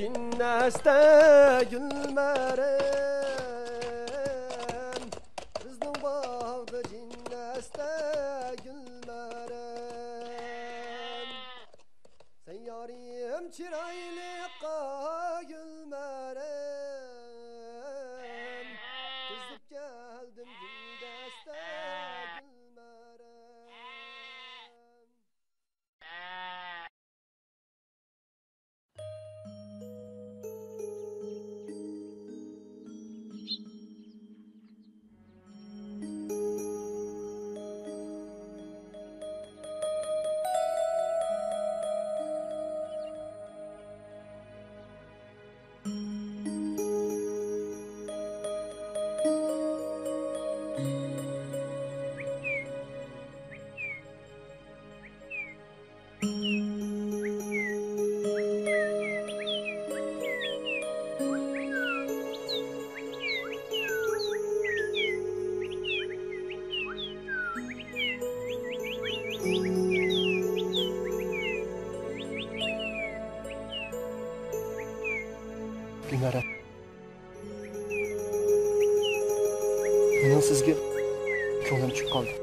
Cinneste gülmerim Bizning bağda cinneste gülmerim Sen yarim çiraylıqa gülmerim Tezip geldim cinneste gülmerim Gülmeren. Mening sizga ko'nglim tushib qoldi.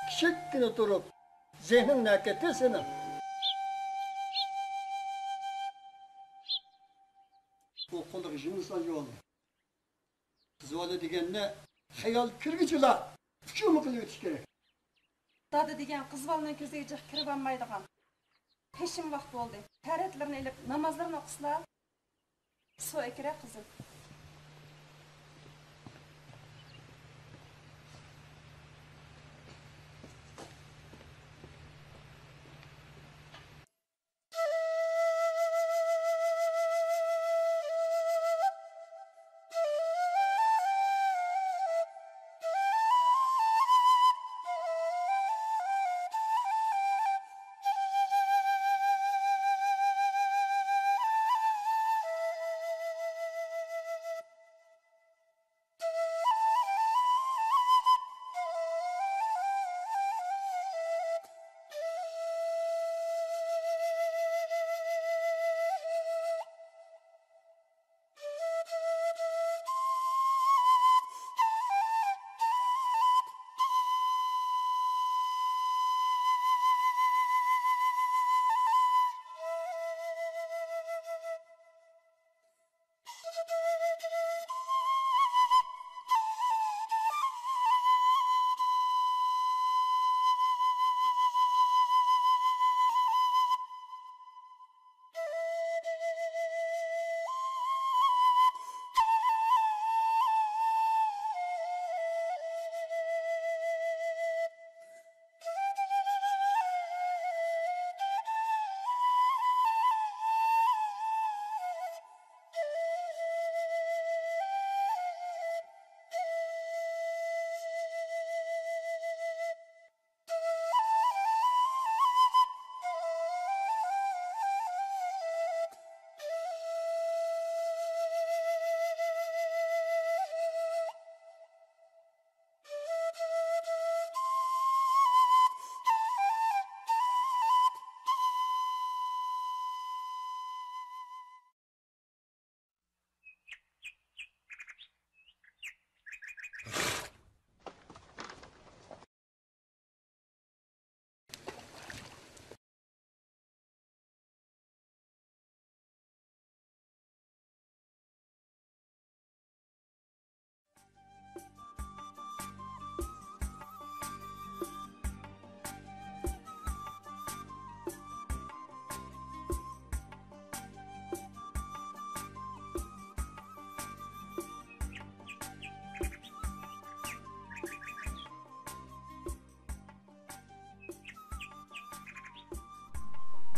Kichikgina turib, zehning nakati sening. Bu qo'liq jinnislar yo'q. Qizola deganda xayol kirgichilar uchumi qilib o'tish kerak. Dada degan qiz bolaning ko'ziga jiq kirib olmaydigan. Peşim vaqt bo'ldi. Taratlarni ilib namozlarni o'qislar. Suv ekra qizim.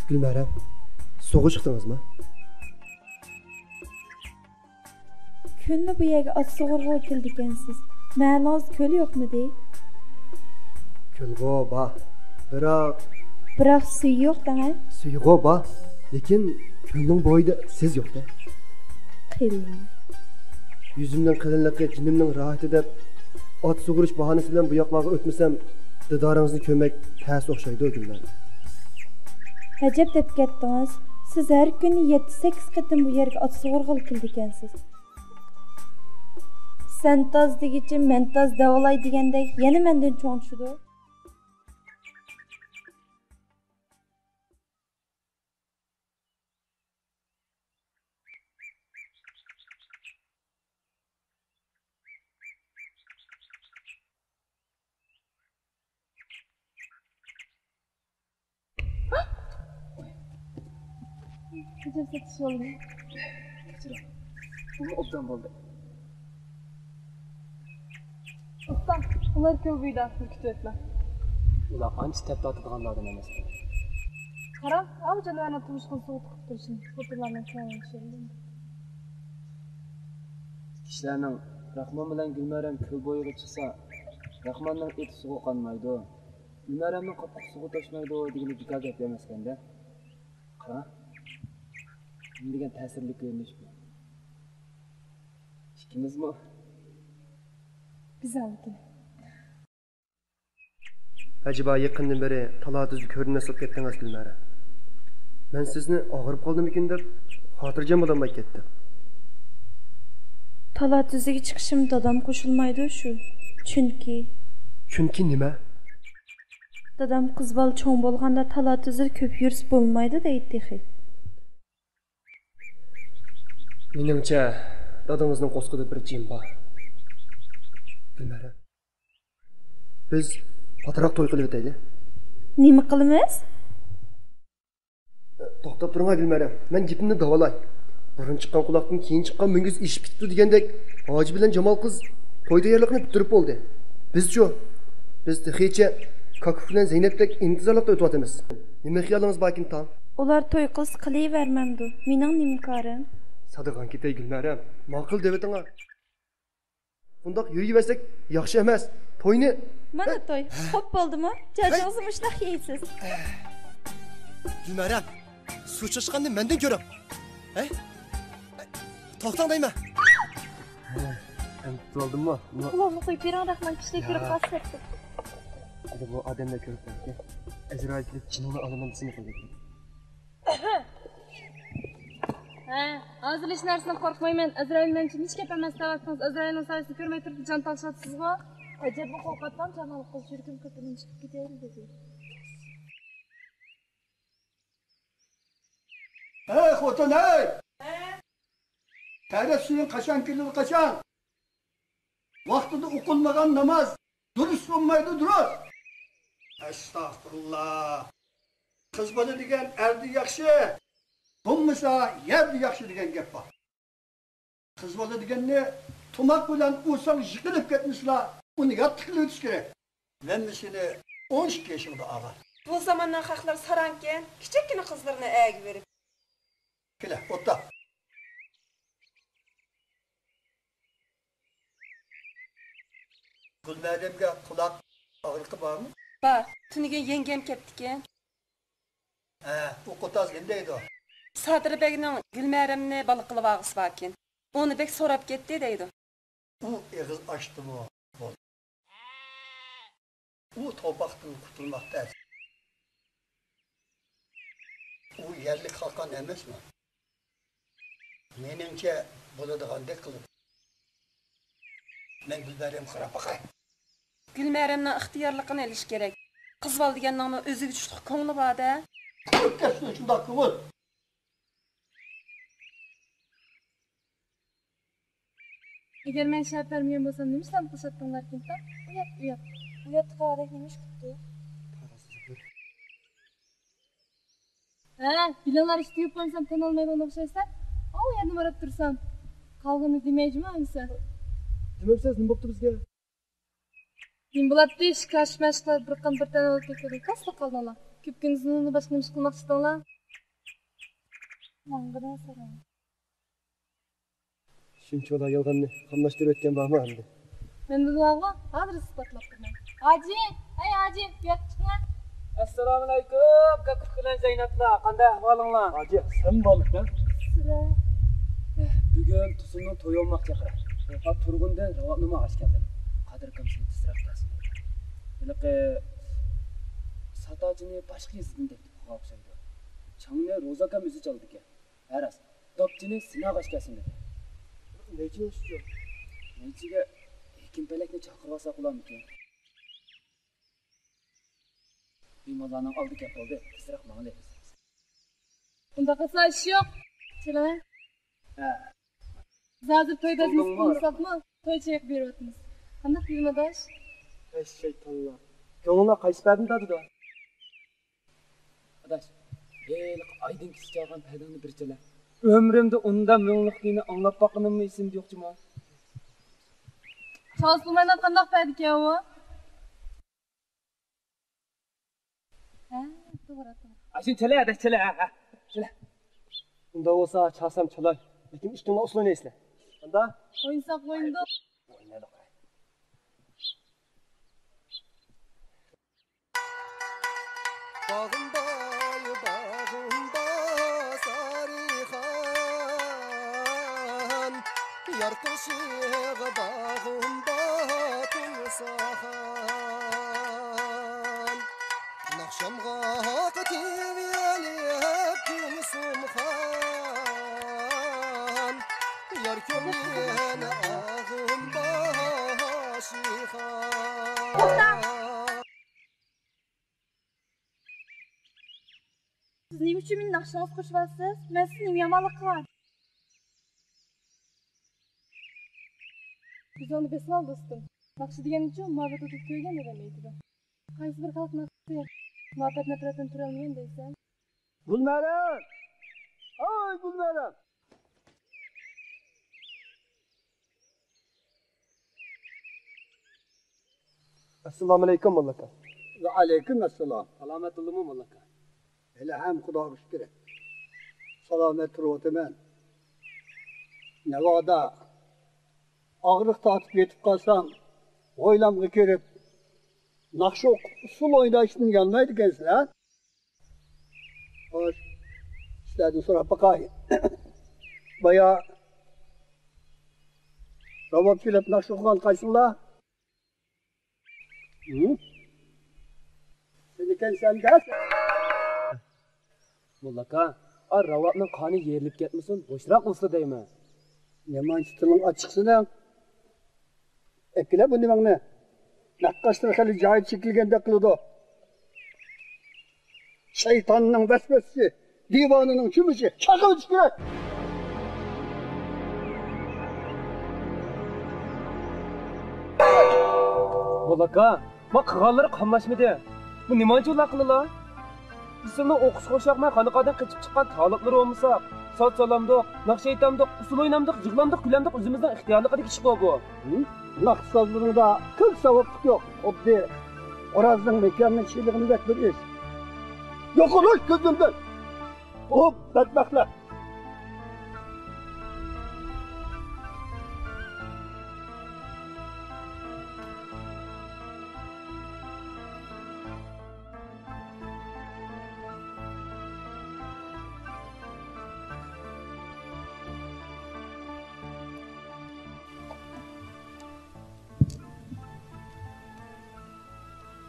Gülmeren, soğuk çıktınız mı? Künni bu yerga ot sug'urg'u keldikansiz. Ma'noz ko'l yo'qmi dey? Kölg'o bor. Biroq suv yo'q dang. Suyg'o bor, lekin ko'lning bo'yida siz yo'q-da. Qilin. Yüzümden qilinliqi, jinimning rohati deb ot sug'urish bahonasi bilan bu yoqlarga o'tmasam, didoringizni ko'mak ters o'xshaydi Gülmeren. Ajab deb ketdingiz. Siz har kuni 7-8 qatim bu yerga ot sug'urg'u keldikansiz. Sen toz degichi men toz davolay degandek yana mendan cho'ng tushdi. Ajab setish oldu. Bu obdan bo'ldi. Ustam, ular ko'p uyda kutib o'tma. Ular ancha tep tortadiganlardan emas. Qara, al janovarni turishdan sovuq qilib turishni. Xotinlarning ko'ngli. Kishilarning Rahmon bilan Gulmaram ko'l bo'yiga chiqsa, Rahmonning eti suvi qolmaydi. Gulmaramning qopqoq suvi toshmaydi degan bekor gap emaskanda. Qara. Degan ta'sirli ko'rinish bu. Ikkimizmi? Biz aldı. Acaba yaqindan beri talatızı ko'rinmasib ketdingiz Gülmeren. Men sizni og'irib qoldimikin deb xotirjam bo'lmay ketdim. Talat iziga chiqishim dadam qo'shilmaydi shu. Chunki nima? Dadam qiz bola cho'ng bo'lganda tala-tuzir ko'p yurish bo'lmaydi deydi xi. Meningcha, dadangizning qo'sqida bir jim bor. Bilmadim. Biz patroq to'y qilib o'taylik. Nima qilamiz? To'xtab turing, Gulmaram. Men gapimni davolay. Burun chiqqan quloqdan keyin chiqqan mingiz ish bitdi degandek, Hoji bilan Jamol qiz to'y tayyorligini bitirib bo'ldi. Biz-chu? Biz texicha Kakuf bilan Zaynabdek intizorlikda o'tyapmiz. Nima xiyolingiz borkin tam? Ular to'y qilsa qilavermamdi. Mening nima korim? Sadiqan ketay Gulmaram. Ma'qul devetinglar. Bundaq yuraversak yaxshi emas. To'yni Mana to'y. Xo'p bo'ldimi? Jajo'zingizni mushtaq yeysiz. Gulmaram, suv chiqishganni mendan ko'rib. To'xtang deyman. Endi oldimmi? Ularni qo'yib bering, rahmat kishiga ko'rib qolsaydi. Hadi bu adamla ko'rib qo'ydik. Azraillik jinni olaman desini qo'ydik. Hozir hech narsadan qo'rqmayman. Azrail men uchun hech gap emas. Tavakkals Azrailning sayesinde ko'rmay turib jon topshatsizmi? Ajab bu qo'rqatdan Jamol qiz yurgim ko'pidan chiqib ketaylik dedi. Hey xotin hey! Tara suyun qachon keladi qachon? Vaqtida o'qilmagan namoz durust bo'lmaydi durust. Astagfirullah. Qiz bola degan erdi yaxshi. Bo'lmasa yerdi yaxshi degan gap bor. Qiz bola deganni tumaq bilan o'sang yiqilib ketmislar. Uni yotib qilib o'tish kerak. Men seni 12 yoshimda og'a. Bu zamondan haqlar saranken, kichikgina qizlarni aygi berib. Kela, o'tta. Gulmaramga quloq og'riqi bormi? Bor, tuniga yengam ketdi-ken. U qotazgin deydi. Sadirbekning Gulmaramni baliq qilib og'isi borken. Uni bek so'rab ketdi deydi. U eg'iz ochdimi? U to'paqdan qutulmoqda. U yerlik xalqon emasmi? Meningcha bo'ladigandek qilib. Men Gulmaram qarab boqay. Gulmaramning ixtiyorligini olish kerak. Qizbol deganning o'ziga tushliq ko'ngli bor-da. O'tkazsin shundoq qilib. Agar men shart bermagan bo'lsam, nima ishlam qilsatdinglar kimda? Uyat. Uyat qaraq nima ish kutdi? Bilalar ishni yeb qo'ysam, tan olmaydigan o'xshaysan. U yerni borib tursam, qolg'ini demayjimi o'ngsa? Demabsiz, nima bo'pti bizga? Kim bo'ladi ish kashmash qilib bir tan olib ketadi. Qasdi qoldinglar. Ko'p kuningni boshqa nima ish qilmoqchisizlar? Mang'ina so'rang. Shunchalar yolg'onni qamlashtirib o'tgan bormi endi? Men bularga adres isbotlab turman. Hoji, hoji, yot chiqing. Assalomu alaykum, Kakuf bilan Zaynablar. Qanday ahvolinglar? Hoji, sen bormisan? Sira. Bugun Tusunning to'y olmoqchi qara. Faqat turg'undan ravotnoma g'ash keldi. Qadr kamsini tezroq kelsin. Bunaqa satojini boshqa yezdan deb o'xshaydi. Changni Ro'zakam o'zi chaldi ekan. Haras, topchini sinag'ash kelsin dedi. Nechun shu? Nechiga ekin pelakni chaqirib olsa qo'lammikan? Bemorlarning oldiga qoldi. Tezroq ma'lum qilasiz. Unda qilsa ish yo'q. Chilaman. Hozir to'yda misqilsaqmi? To'y chek beryapmiz. Qanday filmadash? Ey shaytonlar. Ko'ngilga qaysi berdim dedi. Adash, aydin kisi chalgan paydani birchala. Ömrümde undan münglikliğini anlap bakınımı isim yokçuma. Çalışılmayla qandaq paydı ki o? Doğru. Aşın çele adaş çele. Çele. Unda olsa çalsam çalay. Lekin üstüne usul neysle. Anda? Oyunsak oyunda. Bağımda sarıhan Yar kışığı bağımda tulsahan Nakşamga qıtiv yelip gülsumhan Yar kömyen ağım Siz nima uchun meni naqshingizni qo'shyapsiz? Men sizni nima yomonlik qilgan? Biz onu besal dostum. Nakşı degan uchun muhabbet o'tib ko'ygan degan aytdi. Qaysi bir xalq naqshi muhabbet nafratdan tura olmagan deysan? Gulnara! Ay Gulnara! Assalomu alaykum mollaka. Ve aleyküm esselam. Salomatulimi mollaka? Hele hem Xudoga shukr. Salomat turibman. Navoda og'riq tortib yetib qolsam, o'ylamga kirib, naqsh usul o'ynashni uyalmaydi ekansizlar. Xo'sh, sizlardan so'rab boqay. Boya robot kelib naqsh o'qigan qaysinglar? Sen ekansan gaz? Mollaka, ravatning qoni yerilib ketmasin, bo'shroq bo'lsa deyman. Yamanchi tiling ochiqsidan. Ekile bu nimangni? Naqqashlar hali joyi chekilganda qiladi. Shaytonning vasvasasi, divonining chumushi, chaqib kerak. Mollaka, bak qilganlari qamashmidi. Bu nimancha ular qildilar? Bizning o'qish qo'shaqmay qanaqadan qochib chiqqan taliblar bo'lmasak, sot salamdiq, naqsh aytamdiq, usul o'ynamdiq, jig'lamdiq, kulamdiq o'zimizdan ixtiyorliqidagi ish bu. Naqsh sozlarida ko'p savoblik yo'q. Oddi Orazning mekanning chilig'ini bir ish. Yo'qolish ko'zimdan. Hop, badbaxtlar.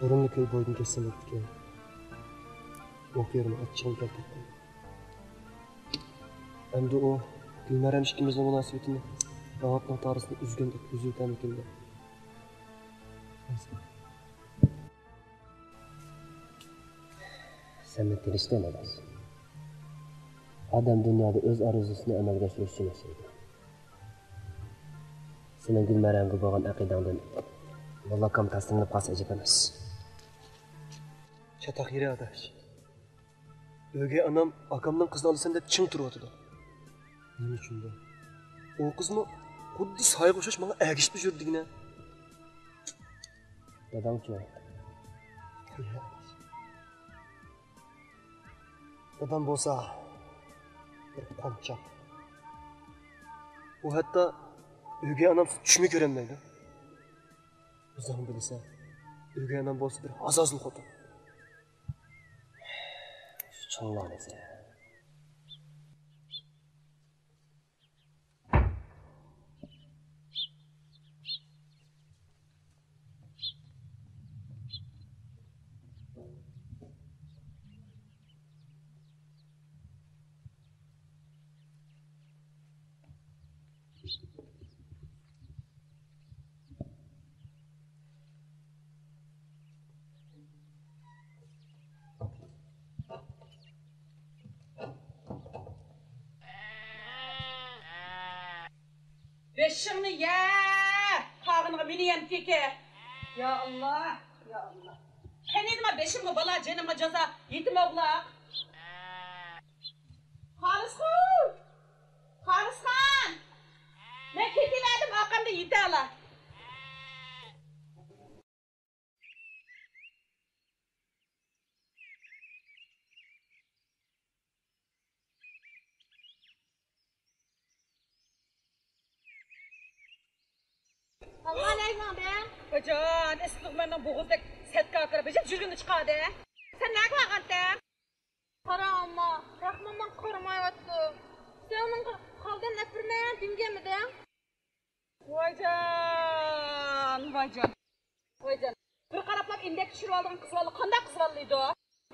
Burunli ko'l bo'yini kessam o'tgan. O'qiyarman, achchig'im keltirdi. Endi u Gulmaram ikkimizning munosabatini ravatning torisini uzgandek uzilgan ekan. Sen tilishdan emas. Odam dunyoda o'z orzusini amalga oshirishni yashaydi. Sening Gulmaramga bo'lgan aqidangdan mollakam taslimlab qolsa ajab emas. Chataq yeri adash. O'gay anam akamning qizini olasan deb ching turibdi. Nima uchun bu? U qizmi xuddi soyga o'xshash menga agishib yurdigina. Dadangchi. Dadam bo'lsa bir qonchoq. U hatto o'gay anam tushmi ko'rolmaydi. O'zing bilsa, o'gay anam bo'lsa bir azozli xotin. Çoğlanese. Beşimni ye! Qağınıga meni yem teke. Ya Allah, ya Allah. Kenedime beşimga bala canıma jaza yetim oğlak. Xalisxon! Xalisxon! Men ketiverdim, aqamda yete ala. Assalamualaikum be. Bacan, issiq mendan bo'g'izdak setka kirib, bijib yurganda chiqadi. Sen nima qilganda? Qara amma, Rahmondan qo'rmayapti. Sen uning qaldan nafirman dingamidi? Voycan, voycan. Voycan. Bir qaraplab indek tushirib olgan qizlarni qanday qizlarlaydi?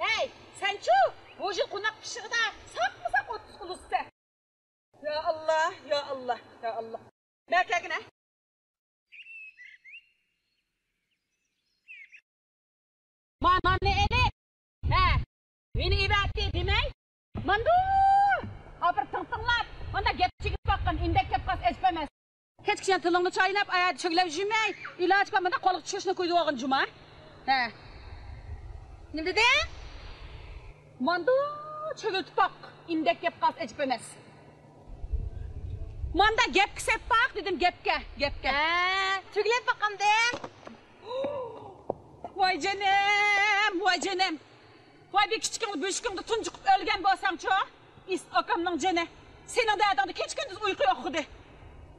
Hey, sen-chu, bu yil qo'naq pishig'ida saq-saq o'tib qilsa. Ya Allah, ya Allah, ya Allah. Berkagina. Mana ne ele? He, beni ibadeti demey, Mandu! Apır tınlap. Onda gep çekip bakın, indek kep kas espemes. Keçkişen tılını çaynap, ayağı çögülep jümey. İlaç kalmada koluk çıkışını koydu oğun cuma. He. Ne dedi? Mandu çögültüp bak, indek kep kas espemes. Manda gep kisep bak dedim, gepke. Çögülep bakalım de. Vay canım, vay canım. Vay bir küçükünü, büyükünü tuncuk ölgen bolsan ço. İs okamның canı. Senin de adamda keç gündüz uyku yok de.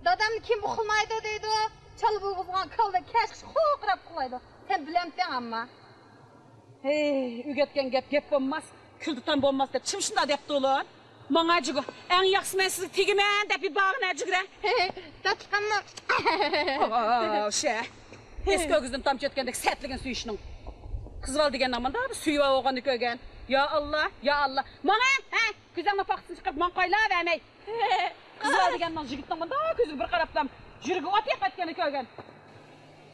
Dadamni kim uxlamaydi deydi. Çalıp uyğuzgan kalda keşkiş xo'qirab uxlaydi. Sen bilemsen amma. Hey, ügetken gep bolmaz. Küldutan bolmaz dep çim şunda depti ulan. Maňa jygy, eň ýaxşy men sizi tigimen dep bir bagyna jygran. Tatqanma. Şe. Eski ögüzdüm tam çetkendek sertligin süýüşiniň. Kızval degen namanda bu süýüp ogany kögen. Ya Allah, ya Allah. Maňa, he, güzäňme paksyn çykyp maň gaýla bermey. Kızval degen maň jigitniň manda gözü bir garaplam. Jüregi ot ýap etkeni kögen.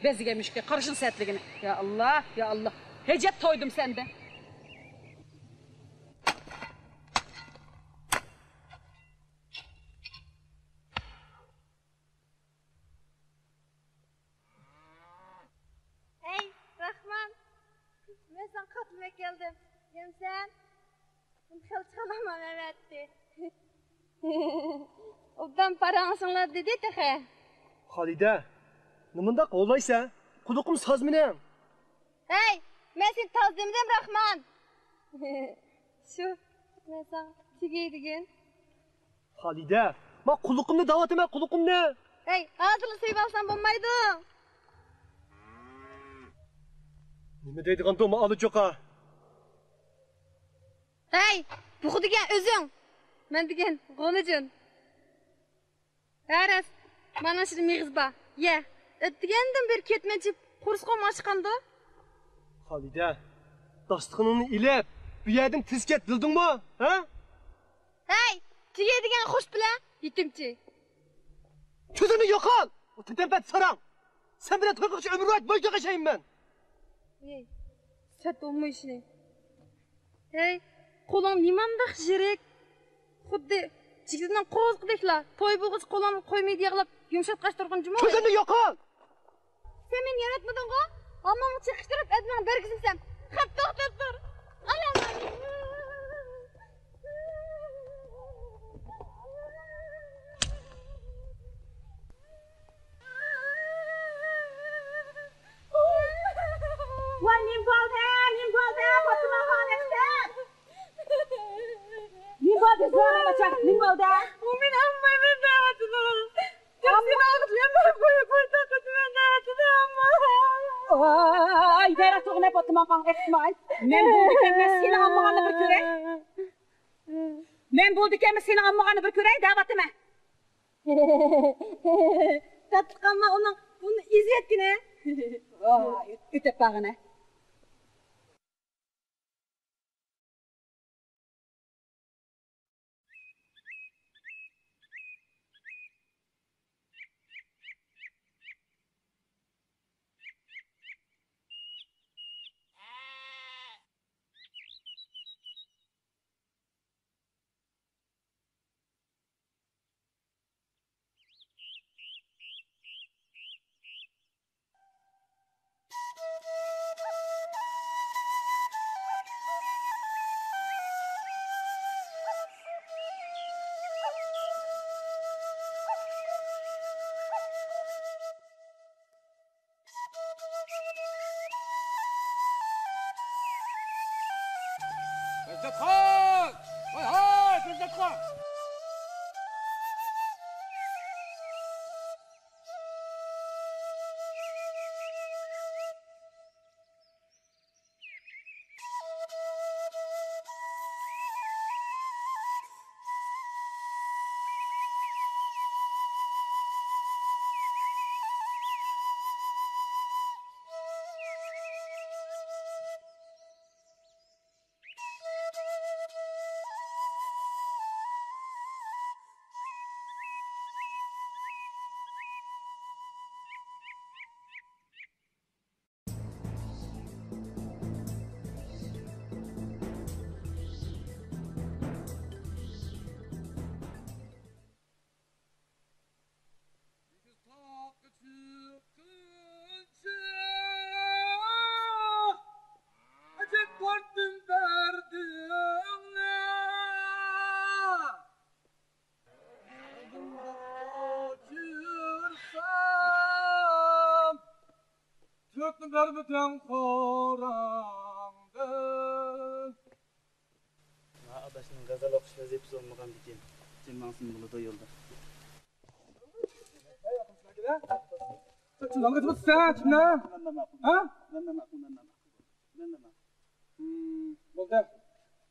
Bezigemişki, karışın sertligini. Ya Allah, ya Allah. Hecep toydum sende. Hey, Rahman. Ben sana katılmak geldim. Hem sen? Kıl çalamam emetti. Obdan paransınlar dedi tehe. Halide, nimanda qovlaysa? Quduqum saz menen. Hey, ben seni taz demedim Rahman. Şu, ben sana tügeydigen. Halide, ma quduqumni da'vat etma, quduqumni. Hey, ağzını sevip alsan bulmaydı. Nima deydigan doma alıjoqa? Hey, bu degen özün. Men degen Golucun. Aras, mana şu miğiz ba. Ye, ötdegenden bir ketmecip kursqom açqanda. Halide, dastıqınını ilep, bu yerden tiz ket, bildingmi? Ha? Hey, tügeydigen hoş bile. Yetimçi. Közünü yoqal! O tepet sarang. Sen bile toyqıqçı ömür boyu boyca qaşayım ben. Hey, sert olma işini. Hey, kolum nimandaq jirek. Xuddi jigitinden qo'zqidekla. Toy bo'g'iz qo'lini qo'ymaydi yig'lab, yumshatqash turgan juma. Közünü yoqal! Sen meni yaratmading-ku? Ammamni chiqishtirib, admani bergizsam, xat to'xtab tur. Alam. Vay nimbalde, Fatıma hanımefendi. Nimbalde zorla çak, nimbalde. O men ammaymen da'vatini. Sen ağzıyan ben boyu burada kızımın da'vatini amma. Ay, berat oğne Fatıma kan etmay. Men buldiken men seni ammağanı bir körey. Men buldiken men seni ammağanı bir körey da'vatıma. Tatlıqanma onun bunu izzetkine. Ay, ütep bağına. Gözde-Khan! Hay hay, Gözde-Khan! gözler bütün korandı. Adaşının gazal okuş vazifesi olmagan diken. Cemmansın buluda yolda. Çınlanı götürüp sen kimle? Ha? Болды.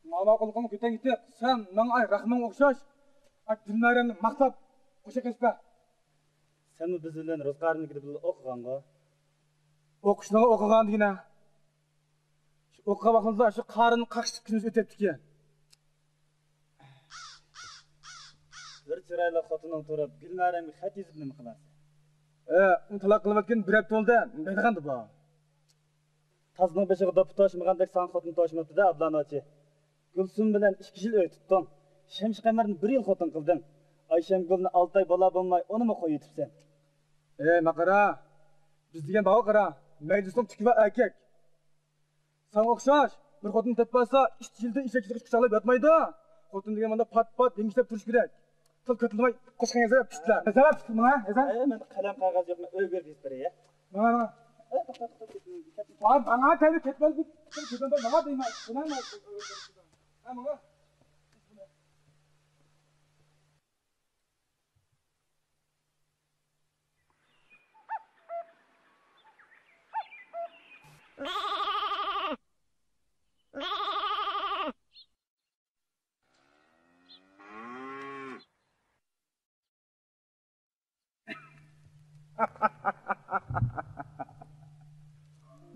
Mama kılıkını köten gitti. Sen bana ay rahman okşaş. Dinlerini maksat koşa kesme. Sen mi biz bilen Rozgar'ını gidip okuğanға? Okuşnağı okuğan degene. Okuğa bakılsa şu karının kakışıp günümüz öteptik ya. Bir çırayla xotunun turib, Gülnaremga xat yezib nima qilarsan? Untulak kılıp etken bir hafta oldu. Ne degandı bu? Tazning beshiga dopi toshmagandek san xotin toshmabdi da Ablonochi. Gulsum bilan 2 yil uy tutding. Shemsh Qamarni 1 yil xotin qilding. Ayshamgulni 6 oy bola bo'lmay unimi qo'yib yetibsan. Maqara. Biz degan bağı qara. Meclisin tüki ve erkek. Sana okşaş. Bir xotin tetpasa 2 yilda ishakchilik kuchaqlab yotmaydi. Xotin degan manda pat demishlab turish kerak. Til ko'tilmay qo'shgan yazab pishdilar. Yazab pishdi ha? Yazab. Men qalam qog'oz yo'qmi? Uy berib beray ya. Mana. Bana tabii ketmez bir ketmez bana deyma. Buna mı? Ha bana.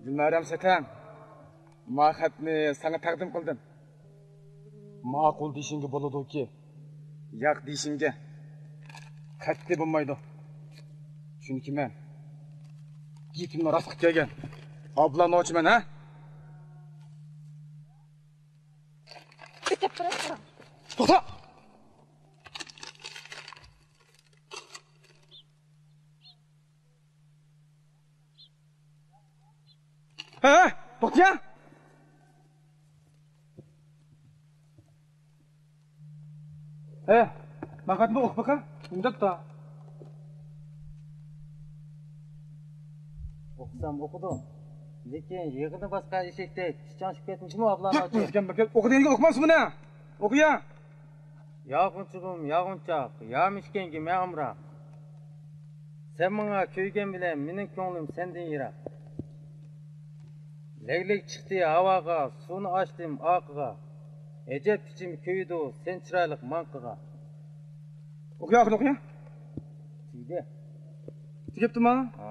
Gülnarem Satan, ma xatni sana taqdim qildim. Ma'qul deyishingga bo'ladi-ki, yo'q deyishingga qat'iy bo'lmaydi. Chunki men gapimni rost qilib kelgan. Ablonochiman, ha? Bitib turasizmi? To'xta! To'xta! Maqatni o'qib baqa. Undab ta. O'qisam o'qidim. Lekin yig'ini boshqa eshakda tichonishib ketmishmi Ablonochi? O'qigan baqa. O'qiganiga o'qimasin buni. O'qiya. Yog'unchug'im, yog'unchoq, yamishkengi ma'mroq. Sen menga kuygan bilan mening ko'nglim sendan yiroq. Leylek chiqdi havoga, suvni ochdim oqiga. Ejab ichim kuydi sen chiroylik manqiga. O'qiya, o'qiya. Tiydi. Tegibdimi? Ha.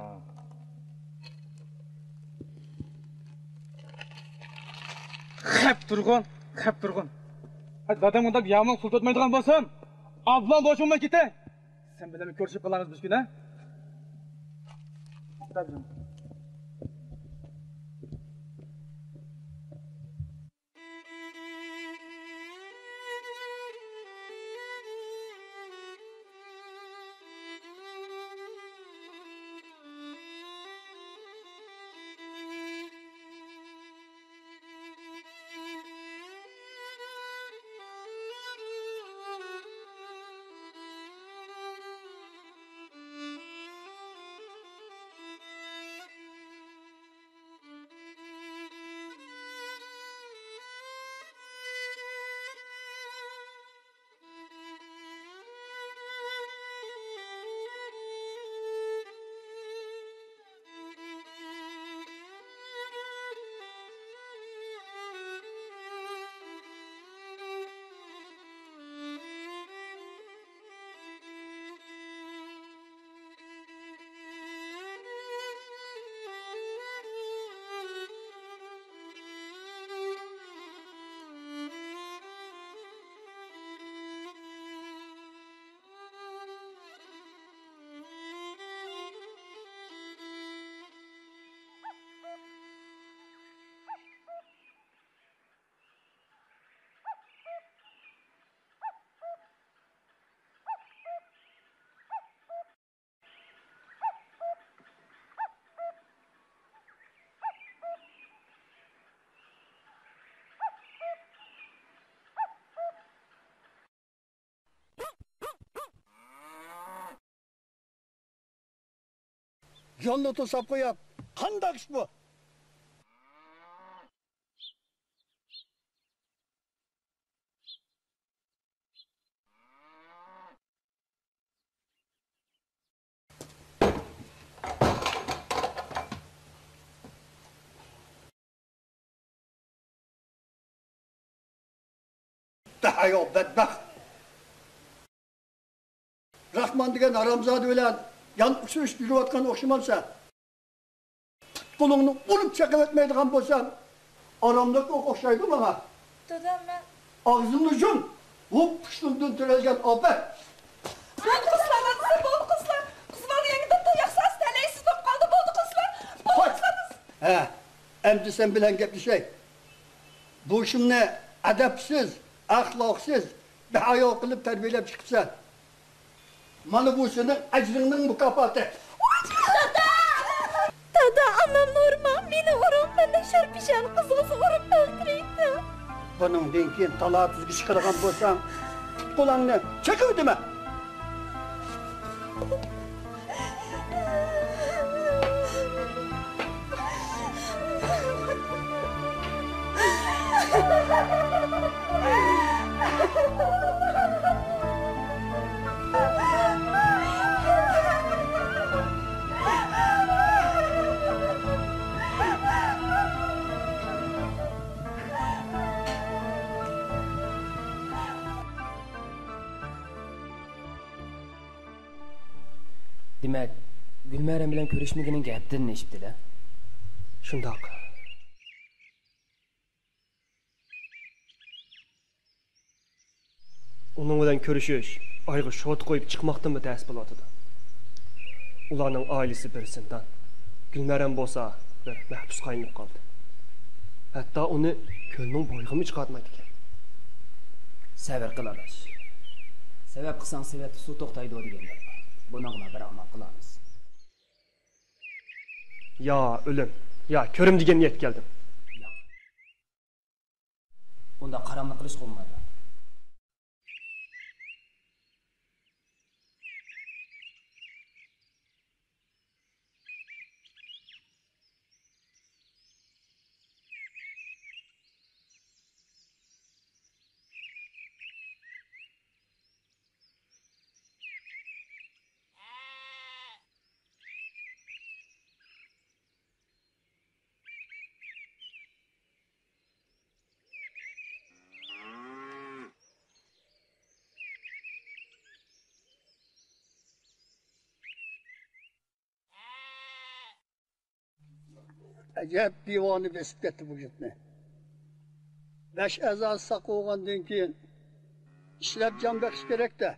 Xap turg'un. Hadi dadam undab yomon sul tutmaydigan bo'lsam, Ablon boshimdan ketay. Sen bilan ko'rishib qolamiz biz kun, ha? Tabii. Yolunu to'sab qo'yib, qanday ish bu? Behayo bedbaxt. Rahman degan haramzade bilan yan uçuruş yürüyotgan o'xshamansa, qo'lingni urib chaqib etmaydigan bo'lsam, aramdagi o'xshaydi bana. Dadam ben... Ağzını yum. Bu pıştından türelgen abi. Ay kızlar, nasıl oldu kızlar? Kızlar yeniden tayaksaz, teleysiz bak kaldı oldu kızlar. Olmazsanız. He, emdi sen bilen gepli şey. Bu şimdi edepsiz, ahlaksız, bir ayağı kılıp terbiyelep çıksa. Mana bu senin ecrinin mükafatı. Dada, anam Nurman beni vurup ben de şarpışan kızınızı vurup öldüreydi. Bunun denkin talağı tuzgu çıkargan bolsan, kulağını çekip deme. Demek Gülmeren bilen körüşmeginin gapdan eshitdi da. Shundoq. Uning bilan ko'rishish oyga shot qo'yib chiqmoqdanmi dars bo'latdi. Ularning oilasi bir sindan. Gülmeren bo'lsa bir mahbus qaynib qoldi. Hatto uni ko'lning bo'yg'imi chiqartmaydi ekan. Sabr qilamiz. Sabab qilsang sevat suv to'xtaydi degan gap. Buna bir amal qilamiz. Ya o'lim, ya ko'rim degan niyat keldim. Bunda qaramlik qilish bo'lmaydi. Acayip divanı besip getti bu gitme. 5 ezası sak olgandan keyin işlep can bekiş gerek de.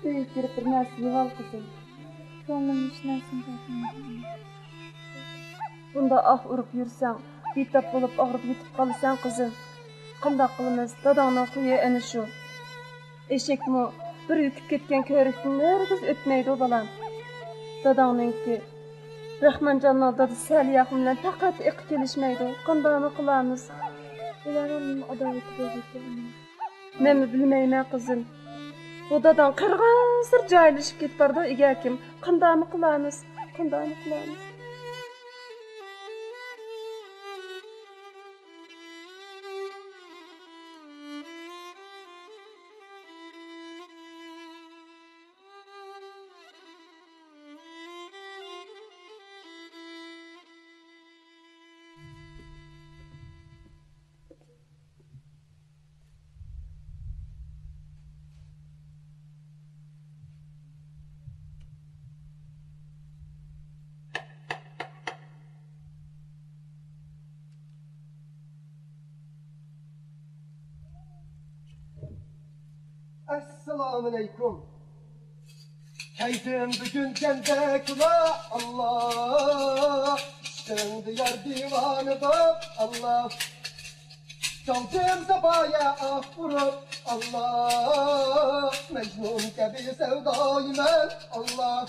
Büyük bir narsa yuval kızım. Ko'nglim hech narsani topmaydi. Bunda ah urib yursang, betap bo'lib og'rib yetib qolasan qizim. Qanday qilamiz? Dadangning xuyi ana shu. Eshakmi bir yutib ketgan ko'rikni nergiz o'tmaydi balam. Dadangninki Rahmonjonning dadi Saliyah bilan faqat iq kelishmaydi. Qandaymi qilamiz? Ularning adovati bo'ldi. Men bilmayman qizim. Bu dadam qirg'in joylashib ketibdi egakim. Qandaymi qilamiz? Qandaymi qilamiz? Esselamu aleyküm. Keyfim bugün kendi kula Allah. İşte diyar divanı da Allah. Çaldım sabaya ah vurup Allah. Mecnun gibi sevdayım ben Allah.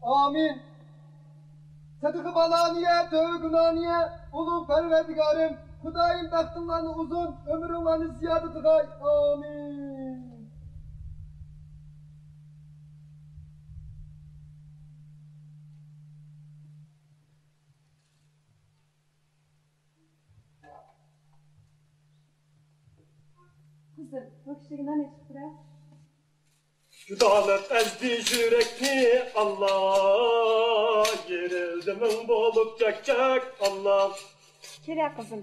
Amin. Sadıkı balaniye, dövgünaniye, ulu perverdigarım. Kudayım bahtınlarını uzun, ömrünlerini ziyade tıkay. Amin. Kızım, bu kişiliğinden ne çıktı? Judalık ezdi yürekni Allah, gerildi min bolup çekecek Allah. Kere kızım,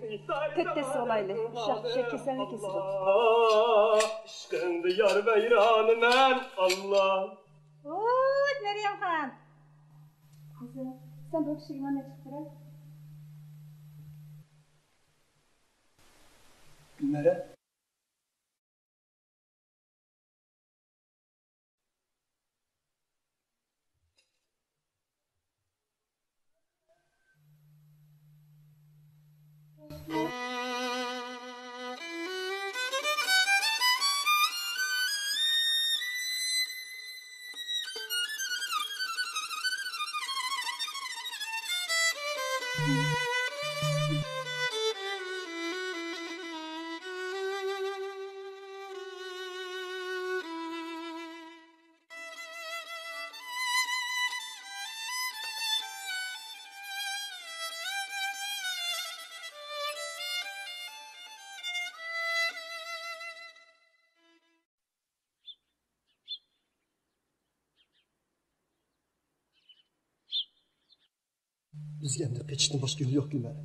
tettesi olaylı. Uşak kesenlik kesilir. Allah, işkın diyar beyranı men Allah. Oy, Meryem Han. Kızım, sen bu kişiliğinden ne çıktı? Gülmere. Bizga endi qechishdan boshqa yo'l yo'q Gulmara.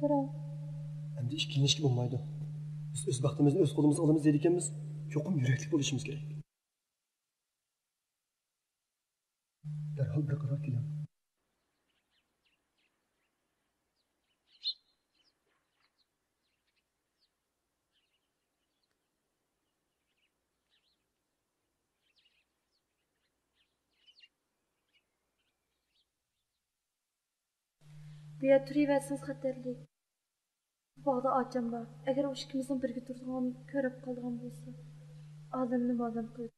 Biroq Endi ikkilanishga bo'lmaydi. Biz o'z baxtimizni o'z qo'limizga olamiz deydi ekanmiz. Cho'qim yurakli bo'lishimiz kerak. Darhol bir qaror kelamiz. bu yer turaversangiz xatarli. Bog'da ocham bor. Agar u ikkimizning birga turganini ko'rib qolgan bo'lsa, oldimni bodam qo'ydi.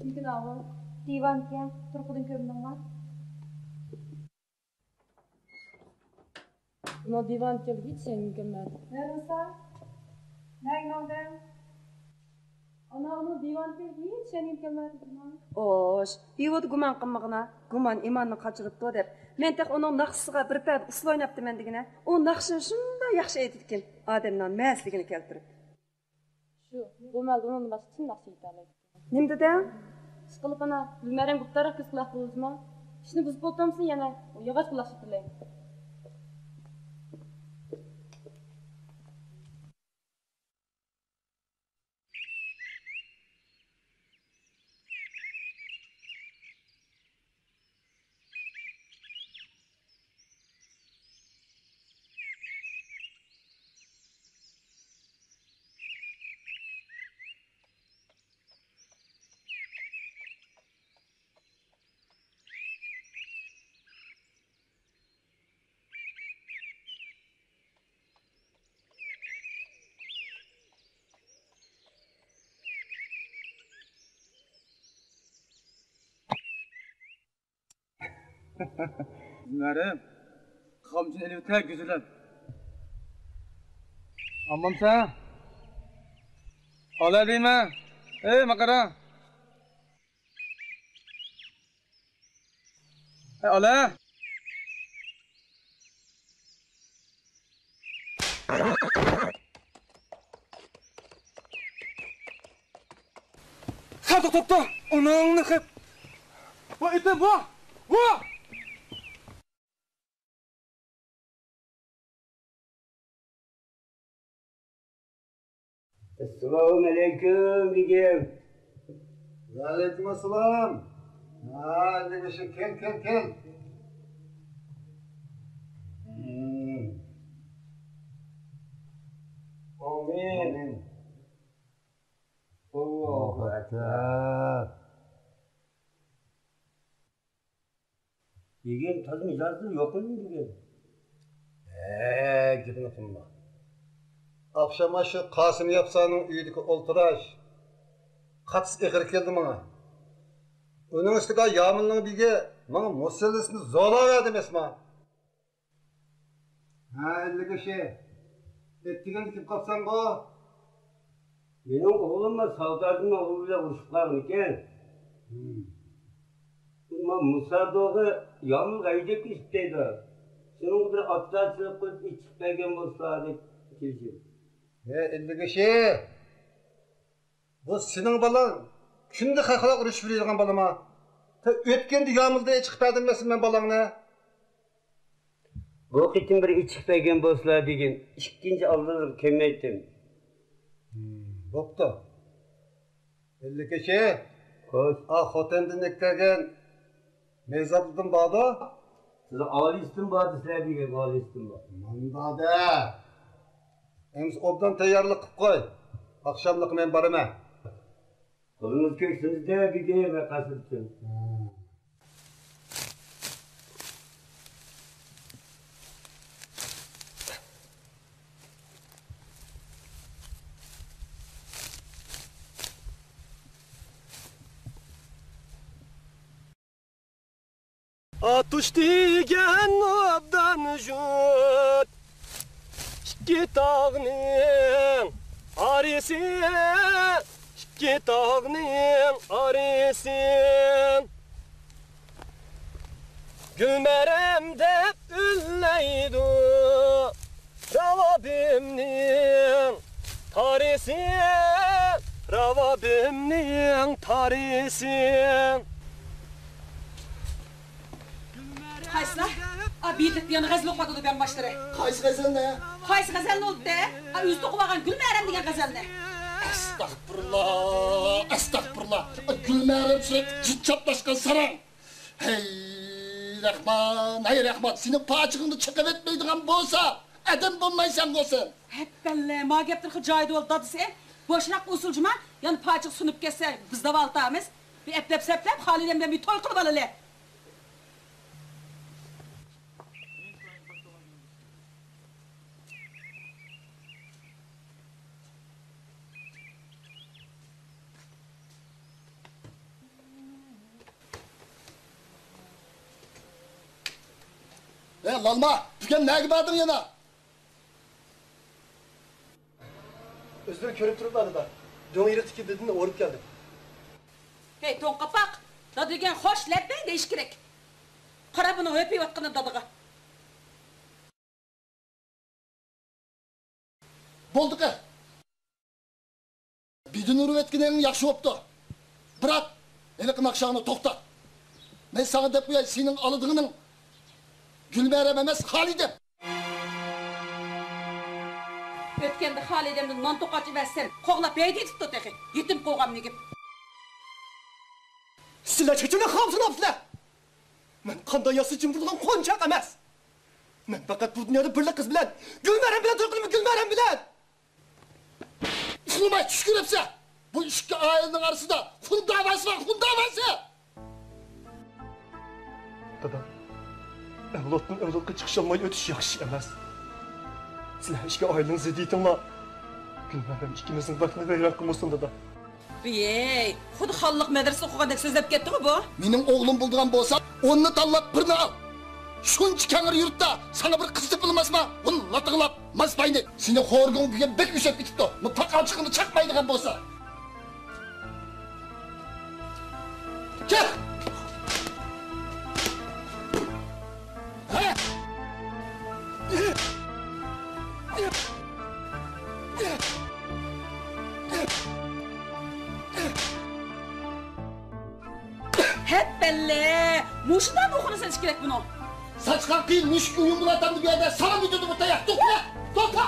Lekin avval divanga turqudin ko'rindingmi? No divan kelgich sen mükemmel. Neresi? Nerede? Ana onu divan kelgich sen mükemmel. Oş, bivod guman qilmag'ina, guman imanni qochiribdi deb. Men tek onun naqshisiga bir payt usul o'ynabdi men degina. O naqshini shunday yaxshi aytdi ekan, odamning masligini keltirib. Shu, bu malda onun boshqa kim naqsh aytadi? Nim dedi? Ishqilib ana, bilmagan guptara ko'z quloq bo'libmi? Ishni buzib o'tamsin yana, o yog'och quloq shipilay. Günlerim. Kamcın elimi tek güzülem. Aman sen. Ola deyme. Ey makara. Ey ola. Kalk topta. Onağını hep. Bu ite bu. Bu. Assalomu alaykum begim. Va alaykum assalom. Ha, nega shu kel. Amin. Allohu akbar. Begim tadı mizajı yok mu begim? Gidin oturma. Akşama şu Kasım yapsanın üyedeki olturaş. Katıs ekir keldi bana. Onun üstüge yağmurluğun bilge bana musallisini zorla verdim esma. Ha, elli kişi. Ettiğin dikip kapsan ko. Benim oğlumla Savdar'ın oğluyla uçuklarım iken. Ama Musa Doğu yağmur kayacak istedi. Senin bir atlar çıkıp içip belgen bolsa dep kelişim. Endi kişi. Bu senin balan. Kündü kakala uruş veriyorgan balama. Ötkende yağmurda çıkıp verdinmesin ben balağına. Bu qitim bir içip belgen bolsa degen ikkinchi aldırıp kemeyttim. Boptu. Endi kişi. Xotendan eklergen mezabıdın bağda. Size alistim bağdı sizler degen alistim bağ. Manda da. Ems obdan tayyorlik qilib qo'y. Akşamlık men boraman. Qo'lingiz ko'ksinizda degen va qasirdim. Atuş digen obdan jut İki tağının arisi İki tağının arisi Gülmerem de ülleydu Ravabimnin tarisi Ravabimnin tarisi Kaysla? Birlik yana gazel okumadı ben başları. Qaysi gazel ne? Qaysi gazel ne oldu de? Üzdü okumagan Gülmerem degan gazel ne? Estağfurullah, estağfurullah. Gülmerem sürekli cid çaplaşkan saran. Hey Rahman, senin paçığını çıkıp etmeydiğin bolsa, adam bulmaysan olsun. Hep belli, ma geptir caydı ol dadısı. Boşnak usulcuma, yani paçık sunup geçse biz de valtağımız. Bir eplep seplep, Halidem'den bir toy kırbalılı. Lalma, tüken ne gibi adın yana? Özür körüp duruplardı da. Dön yeri tikip dedin de orup geldim. Hey ton kapak, dadı degen hoş lebbey deyiş gerek. Kara bunu öpey vatkanı dadıga. Boldu ki. Bidin uru etkinenin yakşı optu. Bırak, elikin akşağını toktat. Ben sana dep uyay, senin alıdığının Gülmerem emez Halidem. Ötkende Halidem'den non tokaçı versen, koğla beydi tuttu teki. Yetim koğam negip. Sizler çeçene hamsın hapsılar. Ben kandan yası için buradan konacak emez. Ben fakat bu dünyada birlik kız bilen, Gülmerem bilen toykulum Gülmerem bilen. Isılmay tüşkür hepsi. Bu iki ailenin arasında hun davası var, hun davası. Dada, evlatın evlatlıkka çıkışalmayı ötüş yakşı emez. Sizler iki ailenin zediyetinle Gülmerem ikimizin başına veyran kılmasın dada. Biyey, xudu xalliq medrese okuğandek sözlep ketdi mi bu? Menin oğlum bulduğun bolsa, onu tallap birini al. Şunç kengir yurtta sana bir kız tıpılmaz mı? Onu latığılap, mazbayını. Seni horgun büyüyen bek üşep bitipti. Mutlaka çıkını çakmaydıgan bolsa. Gel! Ha? Hep belli. Muşundan mı okunusan hiç gerek bunu? Saç kalkayım, müşkü uyumlu atandı bir yerde. Sana mı dedim bu dayak? Topla! Topla!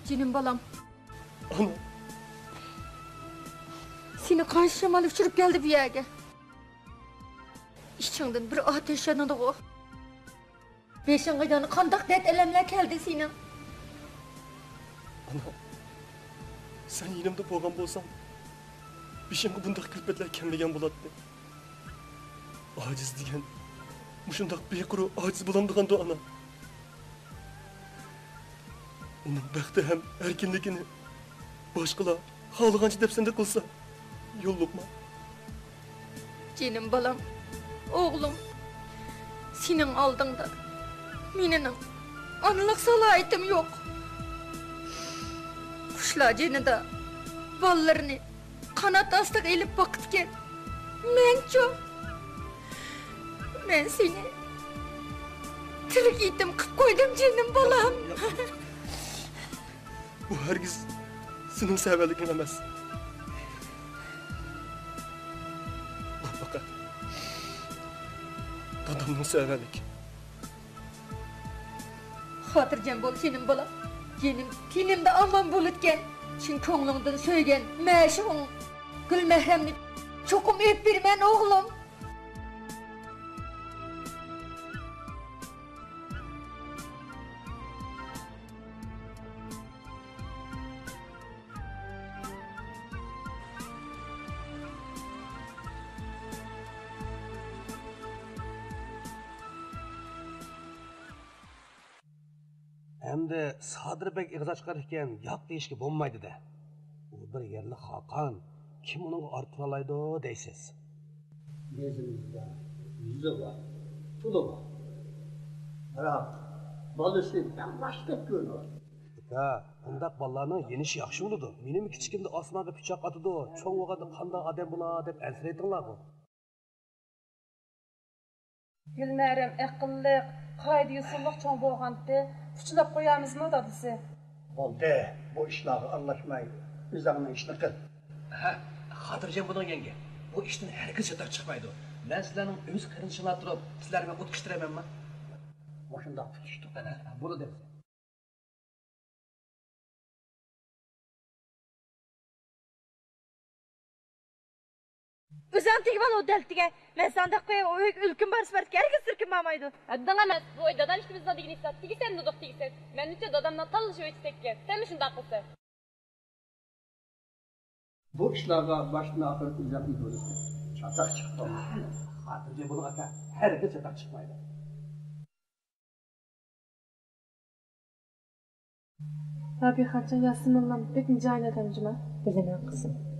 Canım balam. Ana. Seni kanşı şamal uçurup geldi bu yerge. İçinden bir ateş yanında o. Beşen aydanı kandak net elemler geldi senin. Ana. Sen yerimde bo'lgan bo'lsang, beshimga bunday kulfatlar kelmagan bo'lardi. Ojiz degan, mushundoq bequru ojiz bo'lamdiganda ana. Uning baxti ham erkinligini boshqalar xohlagancha deb senda qilsa, yo'lliqma. Canım balam, oğlum. Senin aldığında menin analık salahiyetim yok. Kuşlar canında ballarını kanat astık elip bakıtken men seni tirik yetim kıp koydum canım balam. Bu hergiz senin severlikin emas. Bu fakat dadamның severlik. Hatırcam bol senin balam. Jenim tinimde aman bulutken, çin koğlumdan söygen, meşhum, gül mehremni çokum öpürmen oğlum. Endi Sodirbek ig'iz ochqar ekan, yo'q deyishga bo'lmaydi-da. U bir yerli xoqon, kim uni ortib olaydi deysiz. Yüzümüzde, yüzü var, pulu var. Bırak, balısı ben başka görünüyor. Ha, bundaq bolalarning yenishi yaxshi bo'ladi. Mening kichikimda osmonga pichoq otadi, cho'ng o'g'ada qanday odam bo'lar deb ansiraytinglar-ku. Gülmerim, aqlli, qayda yusulluq cho'ng bo'lganda puchlab qo'yamizmi dadisi? Oldu, bu işleri anlaşmayı, üzerine işini kıl. Ha, xotirjam bo'ling yenge. Bu ishdan hargiz chetaq chiqmaydi. Men sizlarning o'z qirinishinglar turib, sizlarga o't qishtiramanmi? Boşunda tutuştuk. Bunu deb. Özüm tekvan o deltige. Men sandık koyup o ülküm barış var. Herkes ülküm mamaydı. Addan emas, bu dadan işimiz da digini sat. Tigi sen duduk tigi sen. Men üçe dadamdan tanışıp içtekken. Sen mi şunda akılsın? Bu işlerden başına akıl üzerine görürsün. Çatak çıktı. Hatırca bunu aka, herkes çatak çıkmaydı. Abi Hacan Yasin'le pek mücadele edemcime. Bilemem kızım.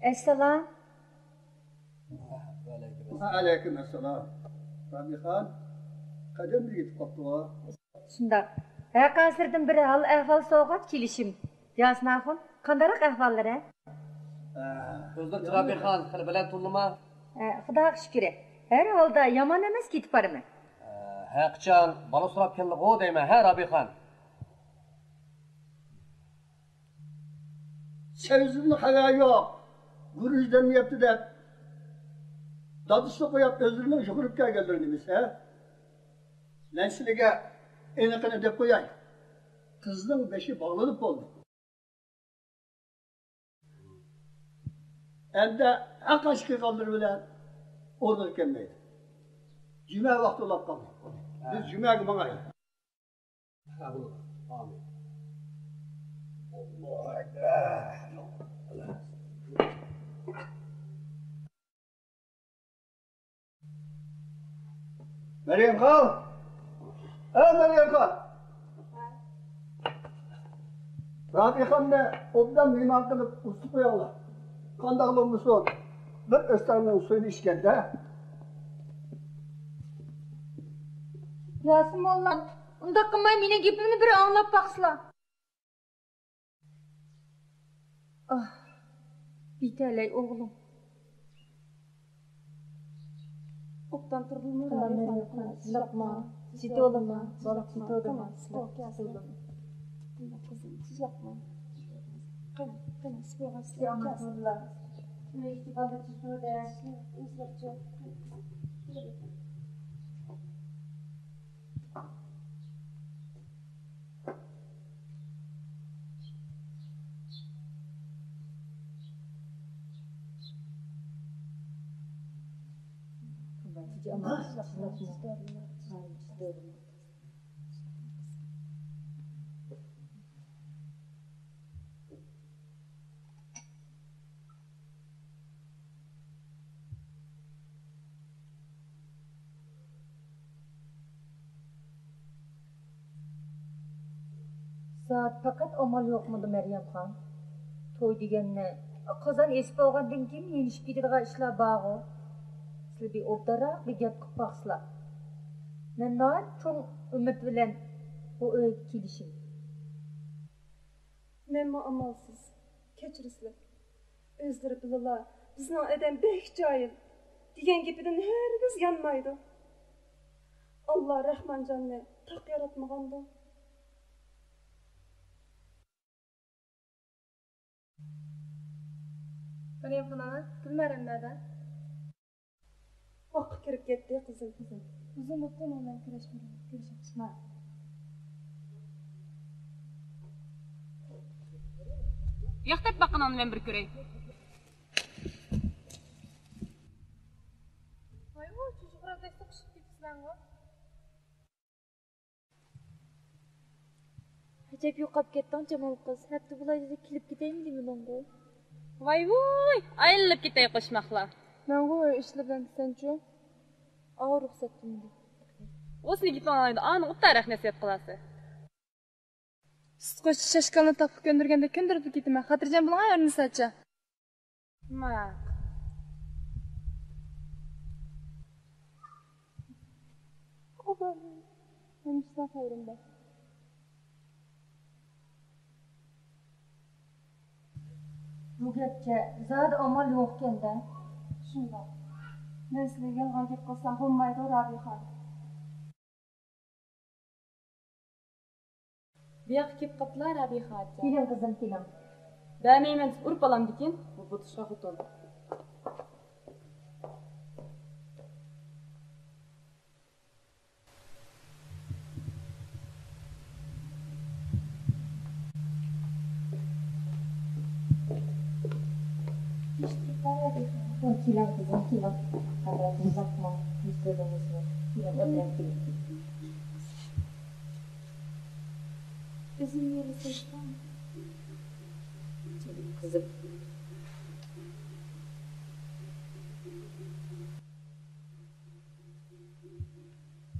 Esselam. Aleykümselam. Rabihan, kadın bir gidip koptu o. Şunda. Kasırdım bir hal ahval soğuğat kilişim. Yasin ahun, kandarak ahvalları? Özür Rabihan, kıl bilen tulluma. Xudoga şükür. Her halda yaman emas ketip barımı? Haqcan, bana sorap keldi o deyme, he Rabihan. Sevizinin haya yok. Gürüzden mi yaptı da dadısı koyup özürünü şükürüp geldirdiniz he? Ben size enekine de koyayım. Kızın beşi bağlanıp oldu. Hem de hak aşkı kaldır bile orada gelmeydi. Cuma vakti olap kaldı. Biz cuma günü bana ayı. Amin. Allah Ekber. Meryem Kal. Meryem Kal. Rabihan'la obdan liman kılıp ustup koyarlar. Kandaklı olmuşsun. Bir österinin suyunu içkende. Yasin mollan, unda kımay mine gepimni bir anlap baksıla. Ah, biteley oğlum. Obdan turdum. Silapma. Siti olma. Balık siti olma. Silapma. Siz yapma. Kana sıvığa Silapma. Ne istifade tutuyor dersin. İzleyeceğim. Saat fakat amal yo'qmidi Maryamxon? To'y deganni qozon esib olgandan keyin yenishib ketadigan ishlar borku. Sizlar bir obdaroq bir gap qilib boqsizlar. Men cho'ng umid bilan bu uyga kelishim. Menma amalsız. Keçirisizlar. Özleri bilalar. Bizning adam bek joyil. Degan gapidan hargiz yanmaydi. Allah Rahmanjonni taq yaratmaganda. Maryamxon ana, Gulmaram nerede? Vaqt kirib ketdi qizim. Uzun o'tgan bilan kurashamiz. Yo'qdeb baqin onu men bir ko'ray. Voy, çocuklar sıkışıp gitsinler. Acayip yo'qolib ketding Jamol qiz. Hatto bulayda kelib ketaymi deyman-ku. Voy, aylanib ketay qo'shmoqlar. Men bu ishlardan senchu Ağır ruxsatdim. O'sini gitmaydi, ani o'tariq nasihat qilasiz. Siz qo'sh shashkalni topib ko'ndirganda ko'ndirib ketaman. Xotirjam bo'ling, ayolni sacha. Mayli. Hamsa xayrimda. Bu gapga zod amal yo'q-kanda. Shunday. Men sizlarga yolg'on gap qilsam bo'lmaydi, Rabixon. Bu yoqqa kelib qoplar Rabixon. Keling qizim, keling. Bermayman, urib olamdikin. Bu butishqa xotin. Keling kızım, keling. Hayatım uzatma. Müstedemizle. Keling, öpüyorum keling. Üzüm yeri seçtim. Kızım.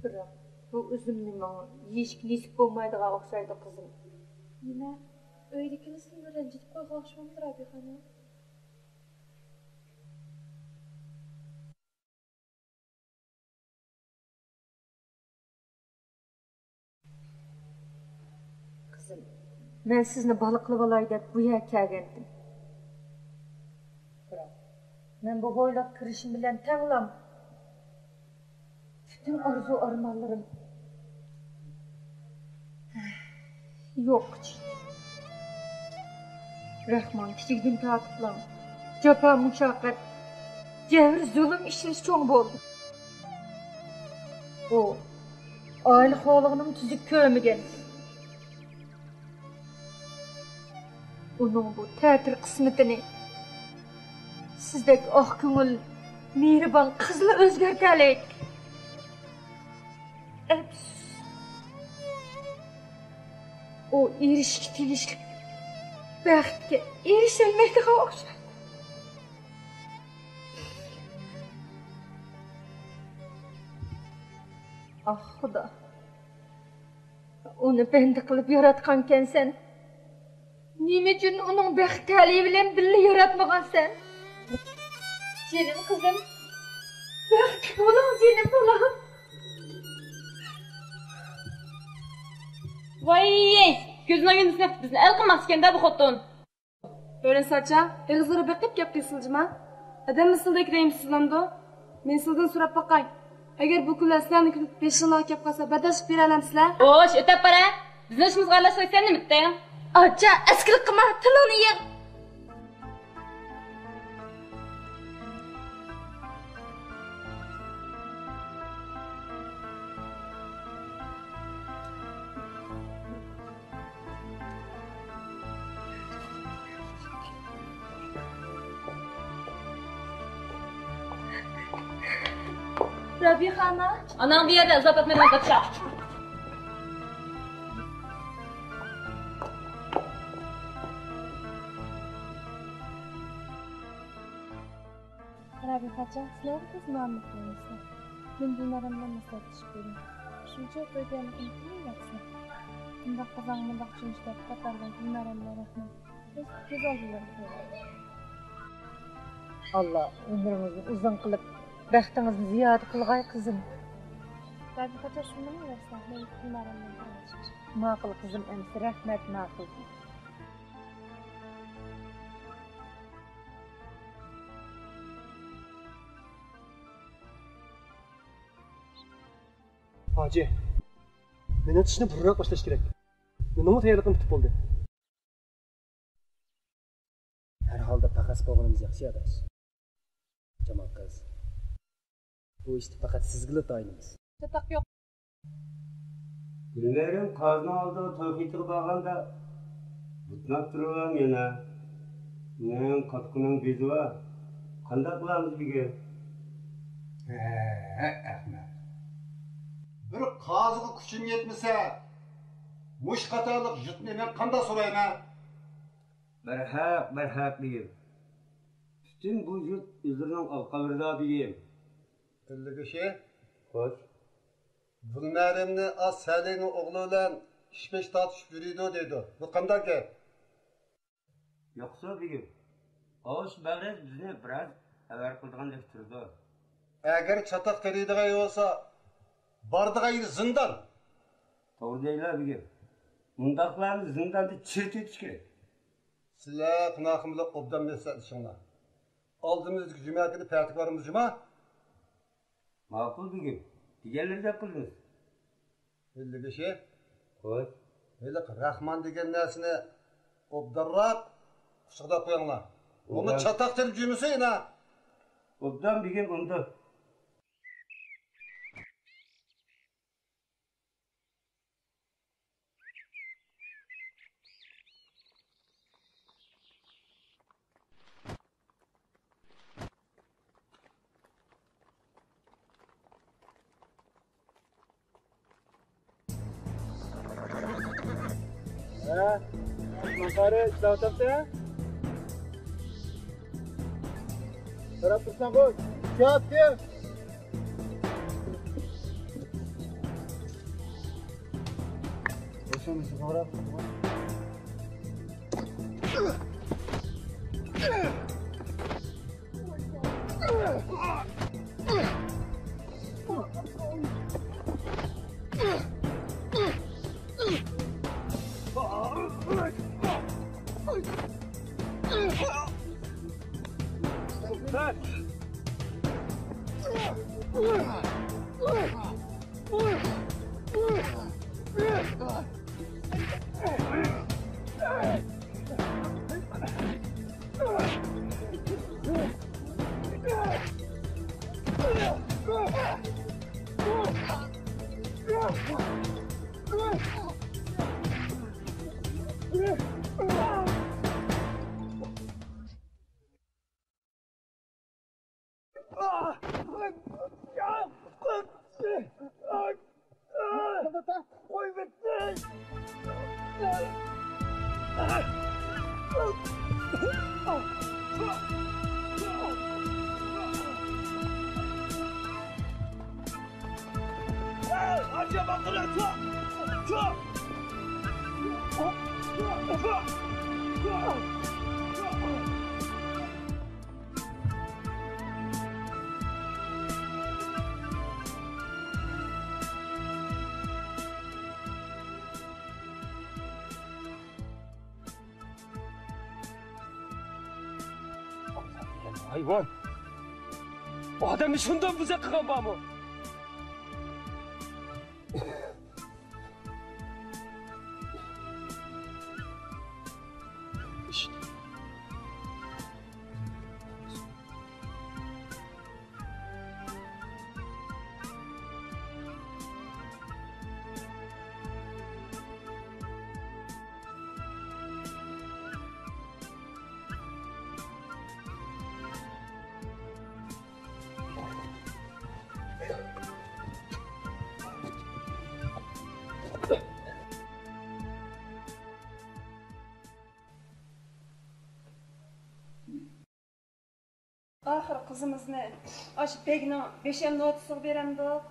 Bırak. Bu üzümni bana yeyişki nesip olmaydığa okşaydı kızım. Yine öydekini rencitip koyğaşmamdır abi hanım. Kızım, ben sizni balıklı balay deb bu yerga kelgandim. Bırak. Ben bu boylab kirishim bilan tanglam. Bütün arzu armanlarım yok. Rahman kichikdan ta'qiblam. Jafo mushaqqat, jabr zulm ishlash cho'ng bo'ldi. O oila xo'lig'ining tuzuk ko'rmagan. Uning bu ta'tir qismatini sizdek oq ko'ngil, mehribon qizlar o'zgartalik. O erişki telişki baxtga erisholmaydiga o'xshaydi. Ah Xudo, uni banda qilib yaratgankansan. Nima uchun uning baxtali bilan birga yaratmagansan? Jenim qizim, baxtli bo'ling, jenim bolam. Voy, ko'zini yunusni bizni el qilmasganda bu xotin. Böyle saça, egizleri bekip gap kesilcima. Adam mısılda kireyim sizlamda. Men sizden so'rab bakay. Agar bu kunlar sizlarni kutib 5 yilga kelib qolsa, badashib bera olamsizlar? Xo'sh, o'tab bora. Bizni ishimizga aralashmaysan nima? Acha, askilik qilma, tilini yig'. Rabiha ana. Anam bir yerda uzoq o'tmaydan qochaq. Rabihajon, sizlar biz ma'lum qilasizlar. Men dinlarim bilan maslahatlashib bering. Shuncha to'yganni unutmayapsizlar. Bundoq qizang bundoq tushunishda qatardan dinlarimga rahmat. Biz tez oldilar. Allah ömrünüzü uzun kılıp bəxtinizi ziyade qılğay qızım. Rabihajon, shuni mi deyapsizlar? Men dinlarimdan tanishib. Maqul qızım, əmsi rəhmət maqul. Hacı, meni tishni burroq boshlash kerak. Menimi tayyorligim bitib bo'ldi. Har holda paqas bo'lganimiz yaxshi adash. Jamol qiz. Bu ishni faqat sizgina tayinlaymiz. Chataq yo'q. Günlerim kazna aldı, toyqitiga bağanda mutnak duruyorum yana. Men katkının bezi var. Qanday qilamiz bige? Ahmet. Bir qazığı kuchim yetmese, mush qatarliq jutni men qanday so'rayman? Barhaq bigim. Bütün bu jut o'zining alqabrida bigim. Tilligishi? Xo'sh. Gulnarimni az Salini o'g'li bilan ish-pesh tortishib yuriydi deydi. Bu qanday gap? Yo'qsa bigim. Osh bag'riz bizni biroz xabar qilgandek turdi. Agar chataq teriydigan bo'lsa, bardigan yeri zindan. To'g'ri deylar bigim. Mundaqlarni zindonda chirtitish kerak. Sizlar qanaqim bilan obdan maslahatlashinglar. Oldimizdagi juma kuni patik borimiz juma. Ma'qul bigim. Deganlarga qilamiz. Bildigishi? Xo'sh. Hali Rahman degan narsani obdanroq quchog'da qo'yinglar. Uni chataq terib jumisa yana. Obdan bigim unda. Maqari ishlab o'tabdi? Qarab tursan qo'y. Kiyapti. O'shani qarab. Hayvan. Adamı şundan bize kıkan var mı? Ahir kızımızını aş begini beşem notusu beremdi.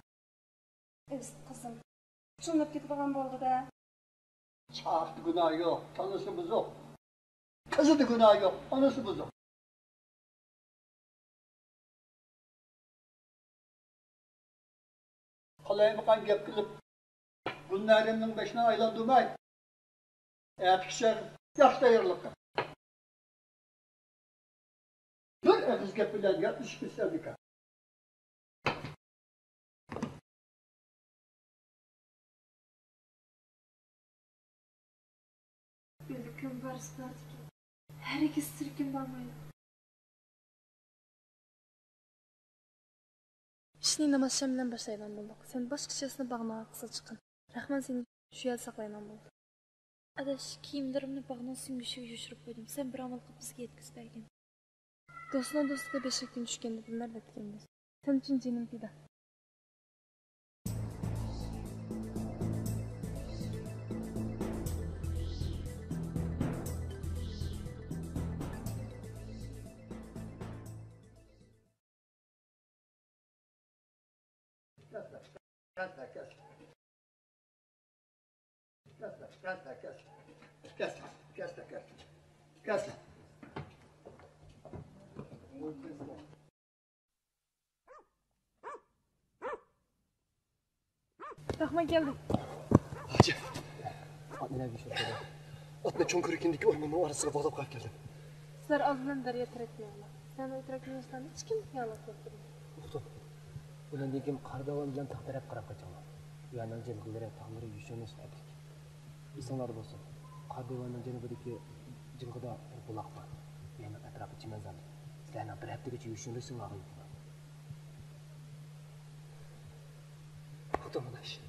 Kızım. Çınıp gitdigan boldu da. Çağırdı günah yok, tanısı buzuk. Kızı da günah yok, anası buzuk. Kalaya bakan gep kılıp, günlerimden başına aylandırmayın. Eğer yaşta yarılık. Bir eviz gep bilen 72 senelik. Bildikim barısı vardı ki. Her ikisi sirkin barmaydı. İşini namaşam bilen başlayman bulduk. Sen başkasını bağına kısa çıkın. Rahman seni şu yer saklayman buldu. Adaş kiyimlerimni bağına süngüşüge yushirib qo'ydim. Sen bir amal qilib bizga yetkazbagin. Do'stning do'stiga beshakdan tushganda dinlar deganmiz. Sen uchun jinim pida. Kes. Rahman geldi. Hacı. Atına bir şey söyle. Atına Çonkörük'ündeki ormanın arasına bağlayıp kalk geldim. Sizler aldından darıya terekmiyorlar. Sen o terekmiyorsan hiç kim yalak yaptırın. Uqtum. Ulan kim qardavan bilan taqdirab qarab qo'yaman. Bu yerning jilg'ilari tog'lari yushamiz aytdik. Esinglar bo'lsin. Qardavanning janubidagi jilg'ida bir buloq bor. Yana atrofi chimanzal. Sizlarning bir haftagacha yushinishsin vaqt. Uqtum adash.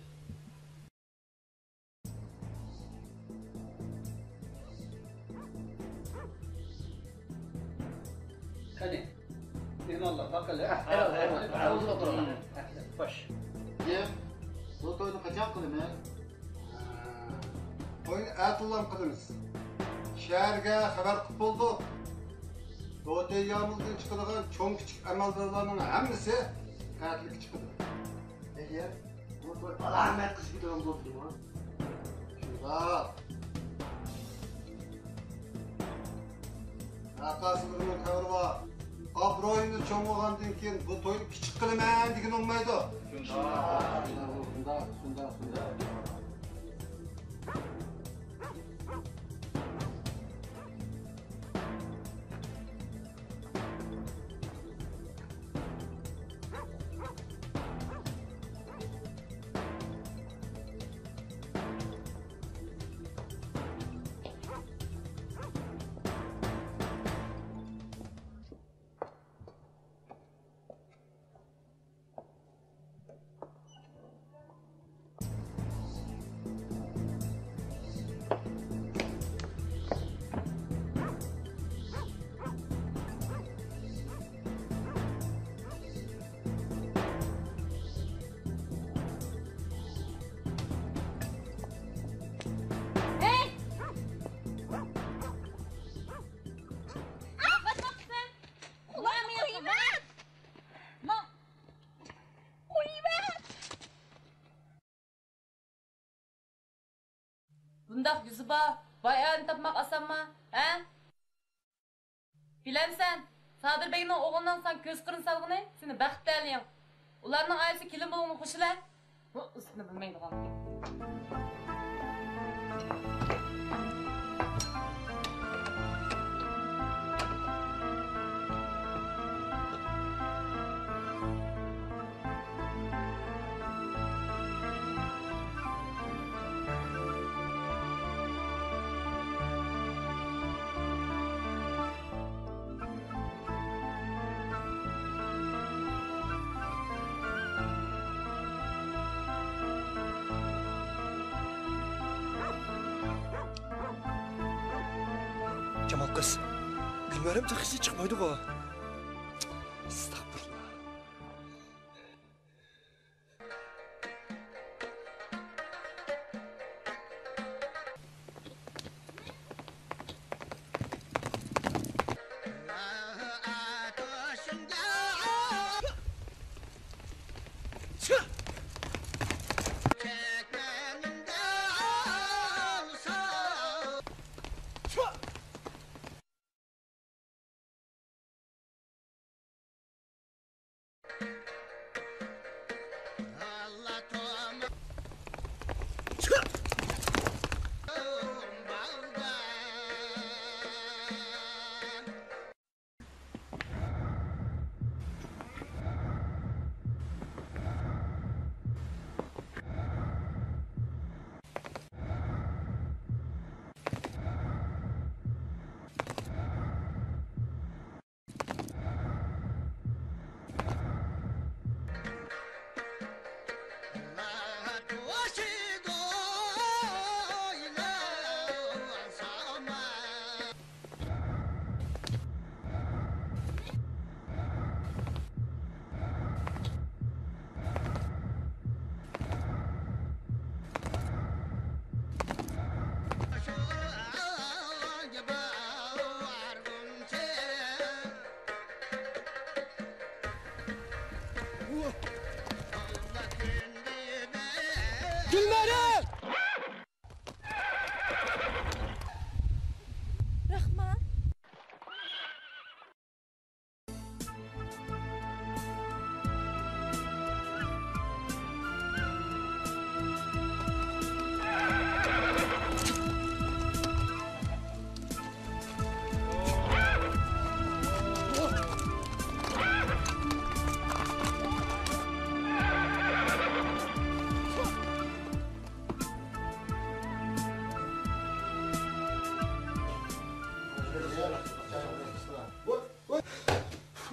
Hadi. Eyvallah bakalım. Baş. Ye, bu toyunu kaçak kılın he? Toyunu ertuğlam kılınız. Şehirge haber kıp oldu. Doğuday yağmurdan çıkılan çoğun küçük emeldarlarının hemisi ertlik çıkıldı. Eğer bu toy alamet kız bir dönem oldu mu? Şurada. Akasılığının kavru var. Abroyunu çoğuğandan keyin bu toyunu küçük kılımen digin olmaydı. Şunda. Bundaq yüzü var, bayan tapmaq asanmı, he? Bilemsen, Sadır Bey'in oğlundan sen göz kırın salgını, seni bəxtli әлiyim. Ularının ailesi kilim bulunu kuşular. Bu üstünü bilmeydi kaldı. Cemal kız. Gülmerem takışı çıkmaydı o. Estağfurullah. Gülmerim! Rahman.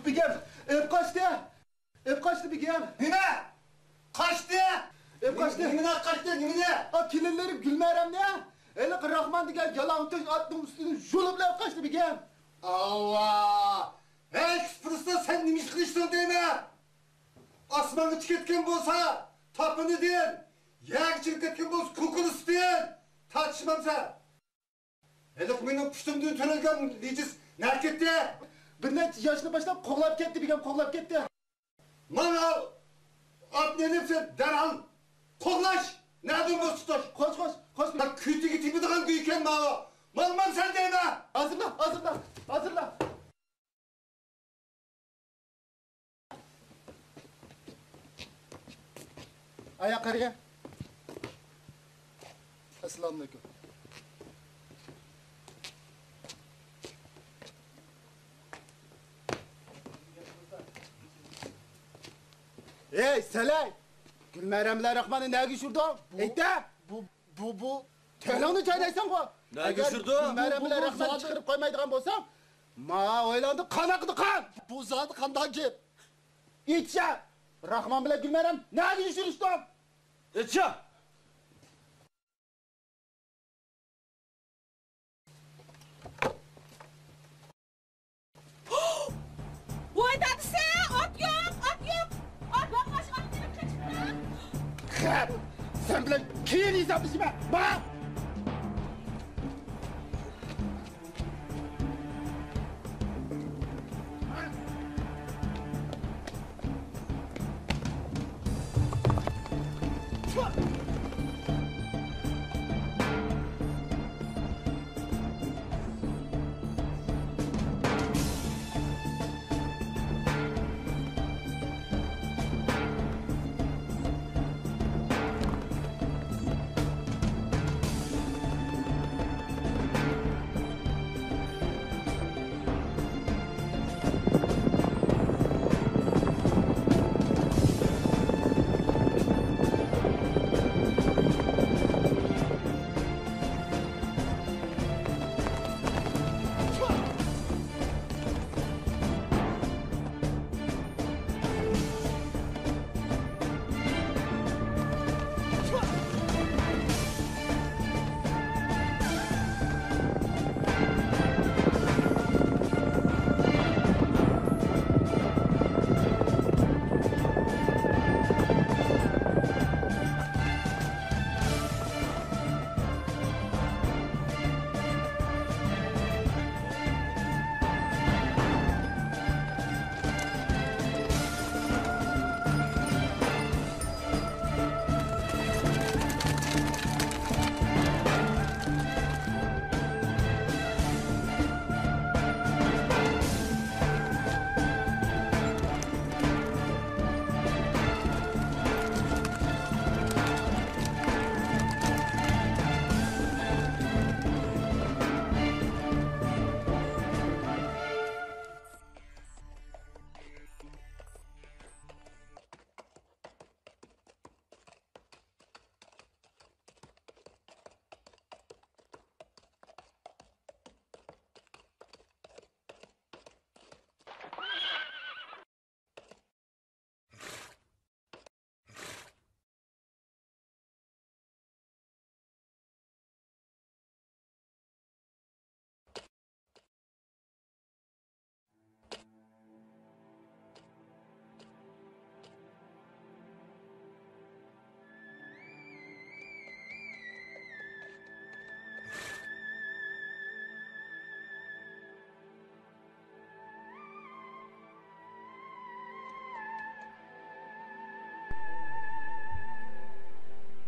Bigem, ev kaçtı? Ev kaçtı Bigem? Nime? Kaçtı? Ev kaçtı? Nimine kaçtı, nimine? Ha kilinlerim gülmerem ne? Eli Rahman diye yalan töz attım üstüne şunu bile kaçtı Bigem. Allah! Ekspresta sen nimiş kılıçtın değil mi? Asmanı tüketken bolsa tapını değil. Yer çirketken bolsa kukurus değil. Tartışmam sen. Elok benim püştümdüğün törelgen diyeceğiz. Nerede gitti? Bir neçe yaşına başlap koğlap gitti Bigem, koğlap gitti. Manal! At nenimse derhal. Koğlaş! Nereden bu tutuş? Koş koş, koş. Bak kütü giti bir dağın büyüken mağa. Malmam sen değil mi? Hazırla, hazırla, hazırla. Ayak araya. Selamünaleyküm. Ey Selay! Gülmeremler Rahman'ı ne düşürdü? Eyte! Bu. Telonu çaydaysan ko. Ne düşürdü? Gülmeremler Rahman'ı çıkarıp koymaydıgan bolsam. Ma oylandı kan akıdı kan. Bu zat kandan kim? İçe! Rahman bile Gülmerem ne düşürüştü? İçe! Vay dadısı! At yok! At yok! At vallahi at benim kaçırdı! Hep! Sen bile kiyin hesaplışı be! Bak!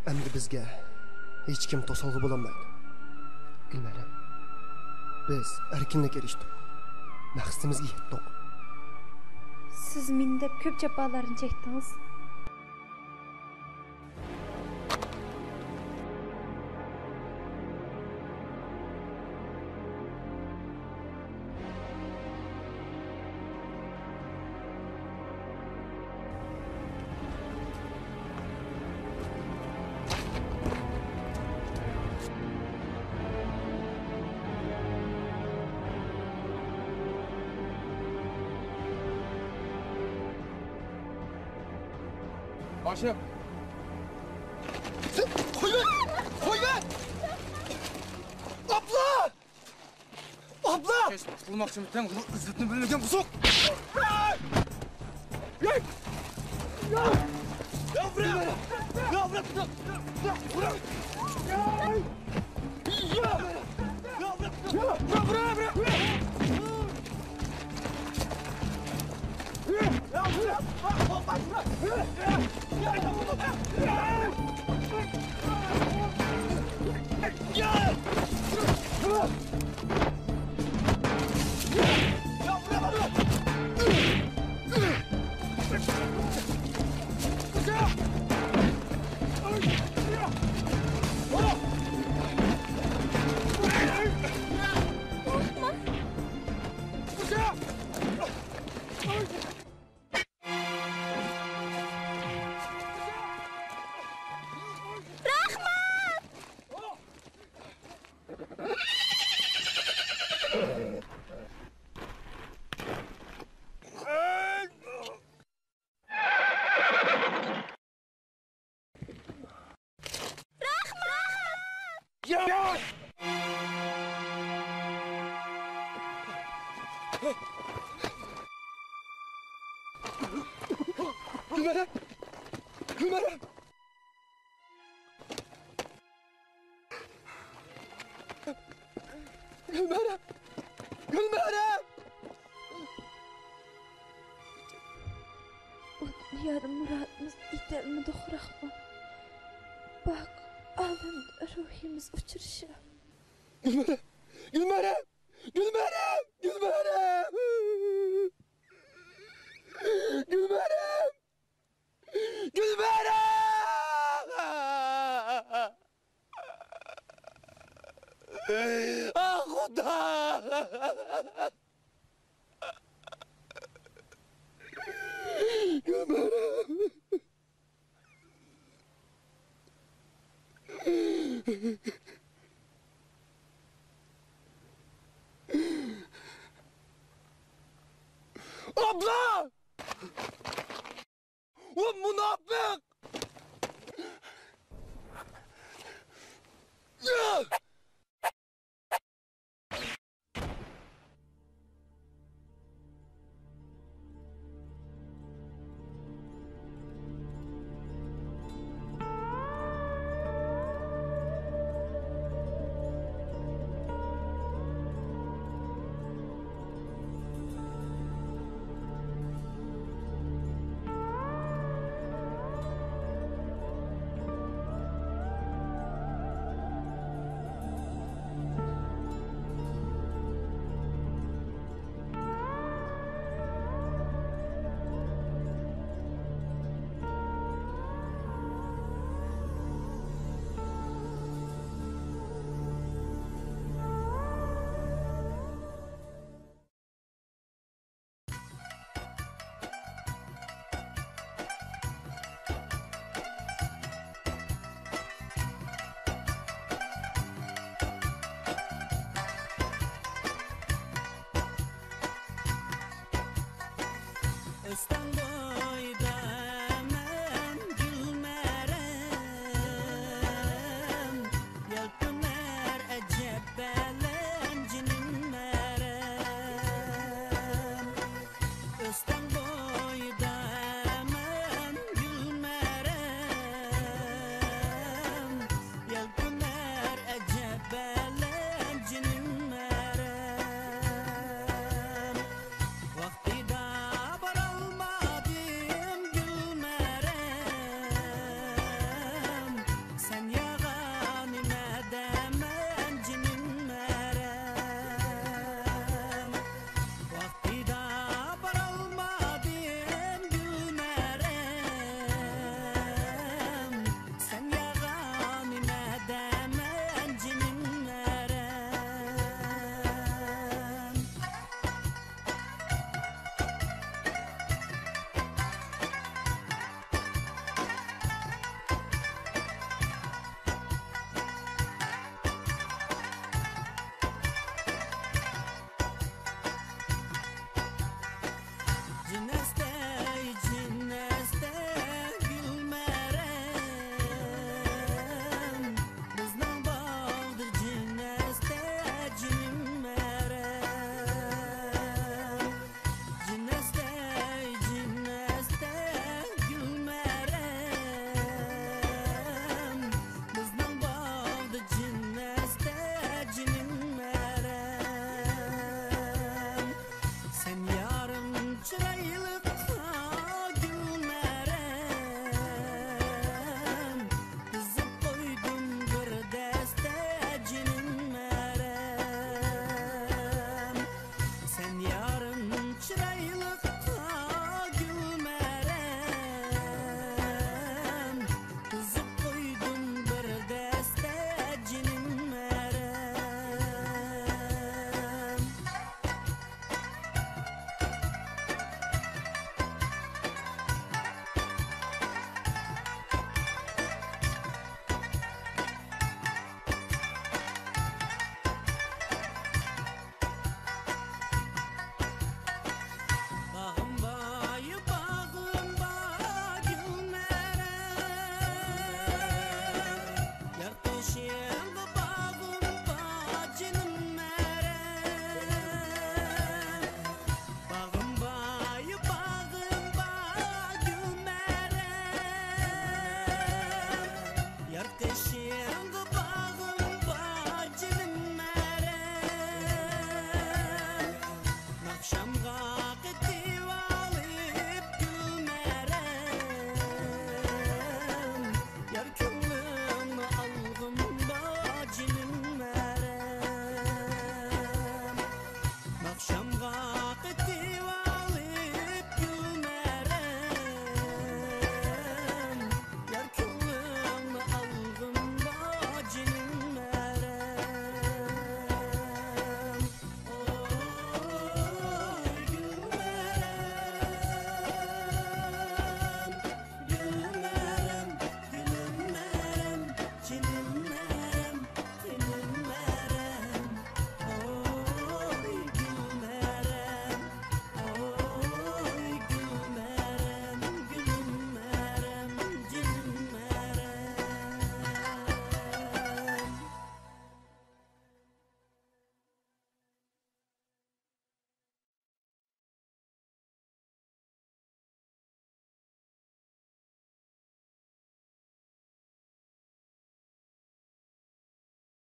Endi bizga hech kim to'solg'i bo'lolmaydi. Gulmaram, biz erkinlikka erishdik. Maqsadimizga yetdik. Siz meni deb ko'p jafolarni chekdingiz. Aşık. Koy ver! Koy ver! Abla! Abla! Kes, tutulmak için biten İzzet'ini belirleyeceğim kusuk. Gel! Ya bırak! Ya bırak! Bırak! Ya bırak! Ya bırak! Gülmeram! Gülmeram! Gülmeram! Gülmeram! Yarım muradımız gidermedi Rahman. Bak, alemde ruhimiz uçuruşa. Gülmeram! Gülmeram! Gülmeram! Gülmeram! Gülmeram! Gülmeram! Ah Xuda! Gülmeram! Abla! O münafık!